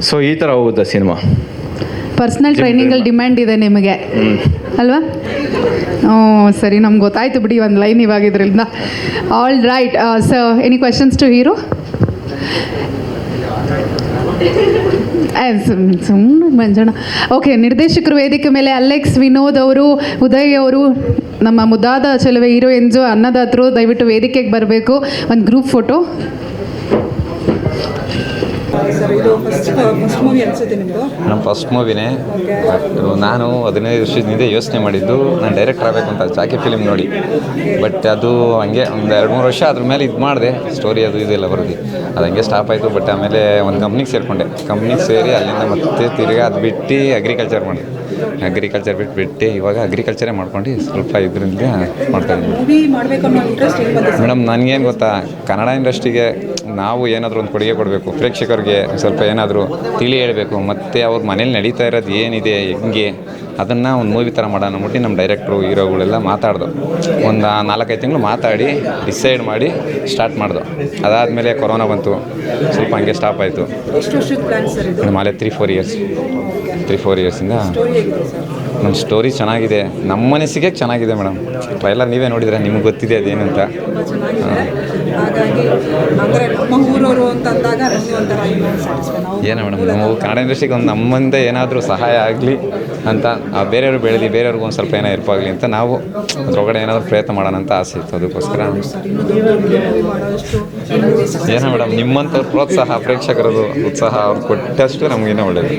S9: ಸೊ ಈ ಥರ ಹೋಗುತ್ತೆ ಸಿನಿಮಾ.
S1: ಪರ್ಸನಲ್ ಟ್ರೈನಿಂಗಲ್ಲಿ ಡಿಮ್ಯಾಂಡ್ ಇದೆ ನಿಮಗೆ ಅಲ್ವಾ? ಸರಿ, ನಮ್ಗೆ ಗೊತ್ತಾಯ್ತು ಬಿಡಿ ಒಂದು ಲೈನ್ ಇವಾಗ ಇದರಿಂದ. All right. So any questions to hero? ಸುಮ್ಮನೆ ಮಂಜಣ್ಣ. ಓಕೆ, ನಿರ್ದೇಶಕರು ವೇದಿಕೆ ಮೇಲೆ ಅಲೆಕ್ಸ್, ವಿನೋದ್ ಅವರು, ಉದಯ್ ಅವರು, ನಮ್ಮ ಮುದ್ದಾದ ಚೆಲುವೆ ಹೀರೋ ಎಂಜೋ, ಅನ್ನದಾತರು ದಯವಿಟ್ಟು ವೇದಿಕೆಗೆ ಬರಬೇಕು. ಒಂದು ಗ್ರೂಪ್ ಫೋಟೋ.
S2: ನಮ್ಮ ಫಸ್ಟ್ ಮೂವಿನೇ. ಬಟ್ ನಾನು 15 ವರ್ಷದಿಂದ ಯೋಚನೆ ಮಾಡಿದ್ದು ನಾನು ಡೈರೆಕ್ಟರ್ ಆಗಬೇಕು ಅಂತ, ಚಾಕಿ ಫಿಲಿಮ್ ನೋಡಿ. ಬಟ್ ಅದು ಹಂಗೆ ಒಂದು 2-3 ವರ್ಷ ಅದ್ರ ಮೇಲೆ ಇದು ಮಾಡಿದೆ, ಸ್ಟೋರಿ ಅದು ಇದೆಲ್ಲ ಬರೋದು. ಅದು ಹಂಗೆ ಸ್ಟಾಪ್ ಆಯಿತು. ಬಟ್ ಆಮೇಲೆ ಒಂದು ಕಂಪ್ನಿಗೆ ಸೇರಿಕೊಂಡೆ. ಕಂಪ್ನಿಗೆ ಸೇರಿ ಅಲ್ಲಿಂದ ಮತ್ತೆ ತಿರ್ಗಿ ಅದು ಬಿಟ್ಟು ಅಗ್ರಿಕಲ್ಚರ್ ಮಾಡಿದೆ. ಅಗ್ರಿಕಲ್ಚರ್ ಬಿಟ್ಟು ಇವಾಗ ಅಗ್ರಿಕಲ್ಚರೇ ಮಾಡ್ಕೊಂಡು ಸ್ವಲ್ಪ ಇದರಿಂದ ಮಾಡ್ತಾಯಿದ್ದೀನಿ. ಮೇಡಮ್, ನನಗೇನು ಗೊತ್ತಾ, ಕನ್ನಡ ಇಂಡಸ್ಟ್ರಿಗೆ ನಾವು ಏನಾದರೂ ಒಂದು ಕೊಡುಗೆ ಕೊಡಬೇಕು, ಪ್ರೇಕ್ಷಕರಿಗೆ ಸ್ವಲ್ಪ ಏನಾದರೂ ತಿಳಿ ಹೇಳಬೇಕು, ಮತ್ತು ಅವ್ರ ಮನೇಲಿ ನಡೀತಾ ಇರೋದು ಏನಿದೆ ಹೆಂಗೆ ಅದನ್ನು ಒಂದು ಮೂವಿ ಥರ ಮಾಡೋಣ ಅಂದ್ಬಿಟ್ಟು ನಮ್ಮ ಡೈರೆಕ್ಟ್ರು ಹೀರೋಗಳೆಲ್ಲ ಮಾತಾಡ್ದು. ಒಂದು 4-5 ತಿಂಗಳು ಮಾತಾಡಿ ಡಿಸೈಡ್ ಮಾಡಿ ಸ್ಟಾರ್ಟ್ ಮಾಡ್ದು. ಅದಾದಮೇಲೆ ಕೊರೋನಾ ಬಂತು, ಸ್ವಲ್ಪ ಹಂಗೆ ಸ್ಟಾಪ್ ಆಯಿತು. ಮೇಡಮ್ ಅಲ್ಲೇ 3-4 ಇಯರ್ಸಿಂದ ನಮ್ಮ ಸ್ಟೋರಿ ಚೆನ್ನಾಗಿದೆ, ನಮ್ಮ ಮನಸ್ಸಿಗೆ ಚೆನ್ನಾಗಿದೆ ಮೇಡಮ್. ಟ್ರೈಲರ್ ನೀವೇ ನೋಡಿದರೆ ನಿಮ್ಗೆ ಗೊತ್ತಿದೆ ಅದೇನು ಅಂತ. ಏನೋ ಮೇಡಮ್, ನಾವು ಕನ್ನಡ ಇಂಡಸ್ಟ್ರಿಗೆ ಒಂದು ನಮ್ಮಿಂದ ಏನಾದರೂ ಸಹಾಯ ಆಗಲಿ ಅಂತ, ಬೇರೆಯವರು ಬೆಳೆದು ಬೇರೆಯವ್ರಿಗೂ ಒಂದು ಸ್ವಲ್ಪ ಏನೋ ಇರ್ಪಾಗಲಿ ಅಂತ ನಾವು ಅದ್ರೊಳಗಡೆ ಏನಾದರೂ ಪ್ರಯತ್ನ ಮಾಡೋಣ ಅಂತ ಆಸೆ ಇತ್ತು. ಅದಕ್ಕೋಸ್ಕರ ಏನೋ ಮೇಡಮ್, ನಿಮ್ಮಂಥವ್ರ ಪ್ರೋತ್ಸಾಹ, ಪ್ರೇಕ್ಷಕರದು ಉತ್ಸಾಹ ಅವ್ರು ಕೊಟ್ಟಷ್ಟು ನಮಗೇನೋ ಒಳ್ಳೆಯದು.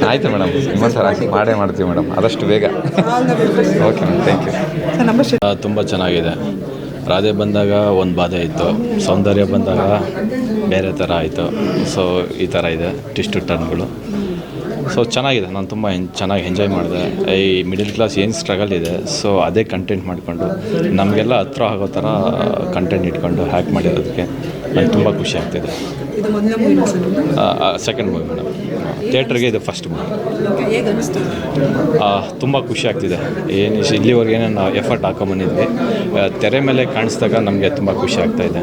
S2: ಆಯಿತು ಮೇಡಮ್, ನಿಮ್ಮಂಥವ್ರು ಆಸೆ ಮಾಡೇ ಮಾಡ್ತೀವಿ ಮೇಡಮ್, ಆದಷ್ಟು ಬೇಗ. Okay madam, thank you.
S9: ತುಂಬ ಚೆನ್ನಾಗಿದೆ. ರಾಧೆ ಬಂದಾಗ ಒಂದು ಬಾಧೆ ಇತ್ತು, ಸೌಂದರ್ಯ ಬಂದಾಗ ಬೇರೆ ಥರ ಆಯಿತು. ಸೊ ಈ ಥರ ಇದೆ ಟ್ವಿಸ್ಟ್ ಟರ್ನ್ಗಳು. ಸೊ ಚೆನ್ನಾಗಿದೆ, ನಾನು ತುಂಬ ಚೆನ್ನಾಗಿ ಎಂಜಾಯ್ ಮಾಡಿದೆ. ಈ ಮಿಡಲ್ ಕ್ಲಾಸ್ ಏನು ಸ್ಟ್ರಗಲ್ ಇದೆ, ಸೊ ಅದೇ ಕಂಟೆಂಟ್ ಮಾಡಿಕೊಂಡು ನಮಗೆಲ್ಲ ಹತ್ರ ಆಗೋ ಥರ ಕಂಟೆಂಟ್ ಇಟ್ಕೊಂಡು ಹ್ಯಾಕ್ ಮಾಡಿರೋದಕ್ಕೆ ನನಗೆ ತುಂಬ ಖುಷಿ ಆಗ್ತಿದೆ. ಸೆಕೆಂಡ್ ಮೂವಿ ಮೇಡಮ್, ಥಿಯೇಟ್ರಿಗೆ ಇದು ಫಸ್ಟ್ ಮೂವಿ. ತುಂಬ ಖುಷಿ ಆಗ್ತಿದೆ. ಇಲ್ಲಿವರೆಗೆ ಏನೇನು ಎಫರ್ಟ್ ಹಾಕೊಂಬಂದಿದ್ವಿ, ತೆರೆ ಮೇಲೆ ಕಾಣಿಸಿದಾಗ ನಮಗೆ ತುಂಬ ಖುಷಿ ಆಗ್ತಾಯಿದೆ.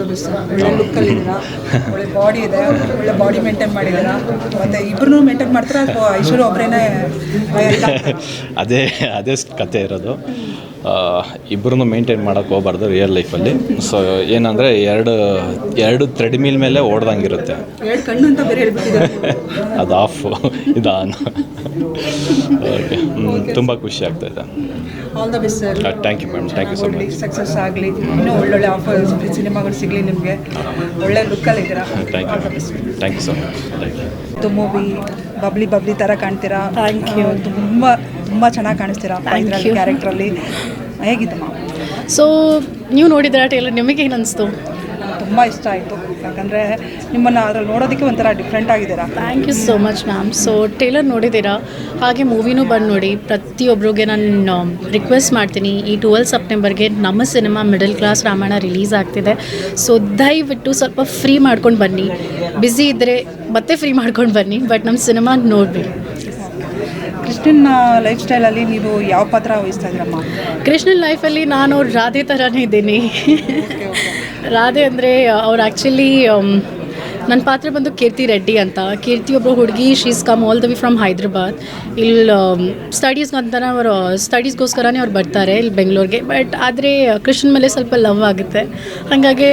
S10: The best. ಒಳ್ಳೆ ಲುಕ್ಕಲ್ಲಿದ್ದೀರಾ, ಒಳ್ಳೆ ಬಾಡಿ ಇದೆ, ಒಳ್ಳೆ ಬಾಡಿ ಮೇಂಟೈನ್ ಮಾಡಿದ್ದೀರಾ. ಮತ್ತು ಇಬ್ಬರೂ ಮೇಂಟೈನ್ ಮಾಡ್ತೀರಾ ಅಥವಾ ಐಶ್ವರ್ಯ ಒಬ್ಬರೇನೆ?
S9: ಅದೇ ಕತೆ ಇರೋದು. ಇಬ್ಬರೂ ಮೇಂಟೈನ್ ಮಾಡೋಕ್ಕೆ ಹೋಗ್ಬಾರ್ದು ರಿಯಲ್ ಲೈಫಲ್ಲಿ. ಸೊ ಏನಂದರೆ ಎರಡು ಥ್ರೆಡ್ಮಿಲ್ ಮೇಲೆ ಓಡ್ದಂಗಿರುತ್ತೆ.
S10: ಎರಡು ಕಣ್ಣು ಅಂತ ಬೇರೆ ಹೇಳ್ಬಿಟ್ಟಿದ್ದಾರೆ.
S9: ಅದು ಆಫ್, ಇದು ಆನ್. ಓಕೆ, ತುಂಬ ಖುಷಿ ಆಗ್ತಾಯಿದೆ.
S10: All the best sir.
S9: Thank you madam, thank you so much.
S10: Success ಆಗಲಿ, ಇನ್ನೂ ಒಳ್ಳೊಳ್ಳೆ ಆಫರ್ಸ್ ಸಿನಿಮಾಗಳು ಸಿಗಲಿ ನಿಮಗೆ. ಒಳ್ಳೆ ಲುಕ್ಕಲ್ಲಿದ್ದೀರಾ.
S9: Thank you so much. Thank you.
S10: ಇದು ಮೂವಿ ಬಬ್ಲಿ ಥರ ಕಾಣ್ತೀರಾ.
S7: Thank you.
S10: ತುಂಬ ಚೆನ್ನಾಗಿ ಕಾಣಿಸ್ತೀರಾ ಕ್ಯಾರೆಕ್ಟ್ರಲ್ಲಿ. ಹೇಗಿದ್ದಮ್ಮ?
S7: ಸೊ ನೀವು ನೋಡಿದ್ದೀರಾ ಟೇಲರ್, ನಿಮಗೇನು ಅನಿಸ್ತು?
S10: ತುಂಬ ಇಷ್ಟ ಆಯಿತು, ಯಾಕಂದರೆ ನಿಮ್ಮನ್ನು ಅದ್ರಲ್ಲಿ ನೋಡೋದಕ್ಕೆ ಒಂಥರ ಡಿಫ್ರೆಂಟ್ ಆಗಿದ್ದೀರಾ.
S7: Thank you so much ma'am. So trailer ನೋಡಿದ್ದೀರಾ, ಹಾಗೆ ಮೂವಿನೂ ಬಂದು ನೋಡಿ. ಪ್ರತಿಯೊಬ್ಬರಿಗೆ ನಾನು ರಿಕ್ವೆಸ್ಟ್ ಮಾಡ್ತೀನಿ, ಈ 12 ಸೆಪ್ಟೆಂಬರ್ಗೆ ನಮ್ಮ cinema middle class Ramayana release ಆಗ್ತಿದೆ. ಸೊ ದಯವಿಟ್ಟು ಸ್ವಲ್ಪ ಫ್ರೀ ಮಾಡ್ಕೊಂಡು ಬನ್ನಿ. ಬ್ಯುಸಿ ಇದ್ದರೆ ಮತ್ತೆ ಫ್ರೀ ಮಾಡ್ಕೊಂಡು ಬನ್ನಿ, ಬಟ್ ನಮ್ಮ ಸಿನಿಮಾ ನೋಡಬೇಕು.
S10: ಕೃಷ್ಣನ್ ಲೈಫ್ ಸ್ಟೈಲಲ್ಲಿ ನೀವು ಯಾವ ಪಾತ್ರ ವಹಿಸ್ತಾ ಇದ್ದೀರಮ್ಮ?
S7: ಕೃಷ್ಣನ್ ಲೈಫಲ್ಲಿ ನಾನು ರಾಧೆ ಥರನೇ ಇದ್ದೀನಿ. ರಾಧೆ ಅಂದರೆ ಅವ್ರು ಆ್ಯಕ್ಚುಲಿ ನನ್ನ ಪಾತ್ರ ಬಂದು ಕೀರ್ತಿ ರೆಡ್ಡಿ ಅಂತ. ಕೀರ್ತಿ ಒಬ್ಬರು ಹುಡುಗಿ, she's come all the way from Hyderabad. ಇಲ್ಲಿ ಸ್ಟಡೀಸ್ಗಂತಾನೆ ಅವರು ಸ್ಟಡೀಸ್ಗೋಸ್ಕರನೇ ಅವ್ರು ಬರ್ತಾರೆ ಇಲ್ಲಿ ಬೆಂಗಳೂರಿಗೆ. ಬಟ್ ಆದರೆ ಕೃಷ್ಣನ್ ಮೇಲೆ ಸ್ವಲ್ಪ ಲವ್ ಆಗುತ್ತೆ, ಹಾಗಾಗಿ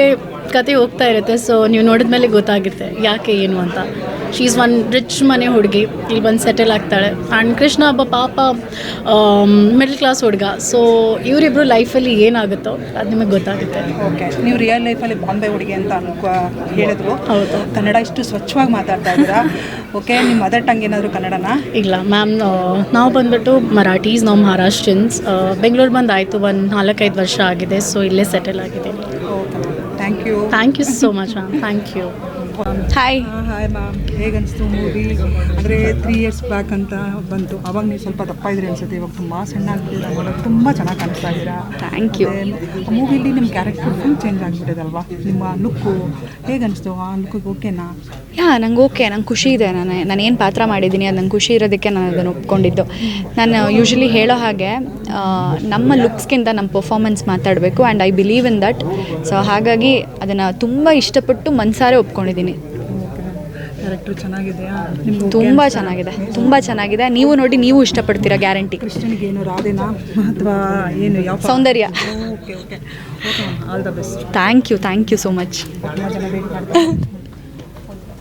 S7: ಕತೆ ಹೋಗ್ತಾ ಇರುತ್ತೆ. ಸೊ ನೀವು ನೋಡಿದ ಮೇಲೆ ಗೊತ್ತಾಗುತ್ತೆ ಯಾಕೆ ಏನು ಅಂತ. ಶೀ ಈಸ್ ಒನ್ ರಿಚ್ ಮನೆ ಹುಡುಗಿ, ಇಲ್ಲಿ ಬಂದು ಸೆಟಲ್ ಆಗ್ತಾಳೆ. ಆ್ಯಂಡ್ ಕೃಷ್ಣ ಒಬ್ಬ ಪಾಪ ಮಿಡಲ್ ಕ್ಲಾಸ್ ಹುಡುಗ. ಸೊ ಇವರಿಬ್ಬರು ಲೈಫಲ್ಲಿ ಏನಾಗುತ್ತೋ ಅದು ನಿಮಗೆ ಗೊತ್ತಾಗುತ್ತೆ.
S10: ಓಕೆ, ನೀವು ರಿಯಲ್ ಲೈಫಲ್ಲಿ ಬಾಂಬೆ ಹುಡುಗಿ ಅಂತ ಹೇಳಿದ್ರು.
S7: ಹೌದು.
S10: ಕನ್ನಡ ಇಷ್ಟು ಸ್ವಚ್ಛವಾಗಿ ಮಾತಾಡ್ತಾ ಇದ್ದೀರಾ. ಓಕೆ, ನಿಮ್ಮ ಮದರ್ ಟಂಗ್ ಏನಾದರೂ ಕನ್ನಡನಾ?
S7: ಇಲ್ಲ ಮ್ಯಾಮ್, ನಾವು ಬಂದುಬಿಟ್ಟು ಮರಾಠೀಸ್, ನಾವು ಮಹಾರಾಷ್ಟ್ರನ್ಸ್. ಬೆಂಗಳೂರು ಬಂದು ಆಯಿತು, ಒಂದು 4-5 ವರ್ಷ ಆಗಿದೆ. ಸೊ ಇಲ್ಲೇ ಸೆಟಲ್ ಆಗಿದೆ.
S10: Okay, thank you.
S7: Thank you so much ma'am. Thank you.
S8: Hi.
S10: Hi ma'am, ಹೇಗನ್ನಿಸ್ತು ಮೂವಿ? ಅಂದರೆ 3 years ಬ್ಯಾಕ್ ಅಂತ ಬಂತು, ಅವಾಗ ನೀವು ಸ್ವಲ್ಪ ದಪ್ಪ ಇದ್ರಿ ಅನ್ಸುತ್ತೆ, ಇವಾಗ ತುಂಬ ಸಣ್ಣ ಆಗ್ಬಿಟ್ಟಿದೆ, ನೋಡೋಕೆ ತುಂಬ ಚೆನ್ನಾಗಿ ಕಾಣಿಸ್ತಾ ಇದ್ದೀರಾ.
S8: Thank you.
S10: ಮೂವಿಲಿ ನಿಮ್ಮ ಕ್ಯಾರೆಕ್ಟರ್ ಫುಲ್ ಚೇಂಜ್ ಆಗಿಬಿಟ್ಟಿದಲ್ವಾ? ನಿಮ್ಮ ಲುಕ್ಕು ಹೇಗನ್ನಿಸ್ತು? ಆ ಲುಕ್ಕಿಗೆ ಓಕೆನಾ?
S8: ನಂಗೆ ಓಕೆ, ನಂಗೆ ಖುಷಿ ಇದೆ. ನಾನು ಏನು ಪಾತ್ರ ಮಾಡಿದ್ದೀನಿ ಅದು ನಂಗೆ ಖುಷಿ ಇರೋದಕ್ಕೆ ನಾನು ಅದನ್ನು ಒಪ್ಕೊಂಡಿದ್ದು. ನಾನು ಯೂಶ್ವಲಿ ಹೇಳೋ ಹಾಗೆ ನಮ್ಮ ಲುಕ್ಸ್ಗಿಂತ ನಮ್ಮ ಪರ್ಫಾರ್ಮೆನ್ಸ್ ಮಾತಾಡಬೇಕು, and I believe in that. So ಹಾಗಾಗಿ ಅದನ್ನು ತುಂಬ ಇಷ್ಟಪಟ್ಟು ಮನಸಾರೆ ಒಪ್ಕೊಂಡಿದ್ದೀನಿ.
S10: ಕ್ಯಾರೆಕ್ಟರ್ ಚೆನ್ನಾಗಿದೆಯಾ?
S8: ತುಂಬ ಚೆನ್ನಾಗಿದೆ, ತುಂಬ ಚೆನ್ನಾಗಿದೆ. ನೀವು ನೋಡಿ, ನೀವು ಇಷ್ಟಪಡ್ತೀರಾ ಗ್ಯಾರಂಟಿ.
S10: ಕೃಷ್ಣನಿಗೆ ಏನು ರಾಧೆನಾ ಅಥವಾ ಏನು, ಯಾವ
S8: Soundarya?
S10: Okay okay okay, all the best.
S8: Thank you so much.
S10: ತುಂಬ ಜನ ವೇಟ್ ಮಾಡ್ತಾರೆ.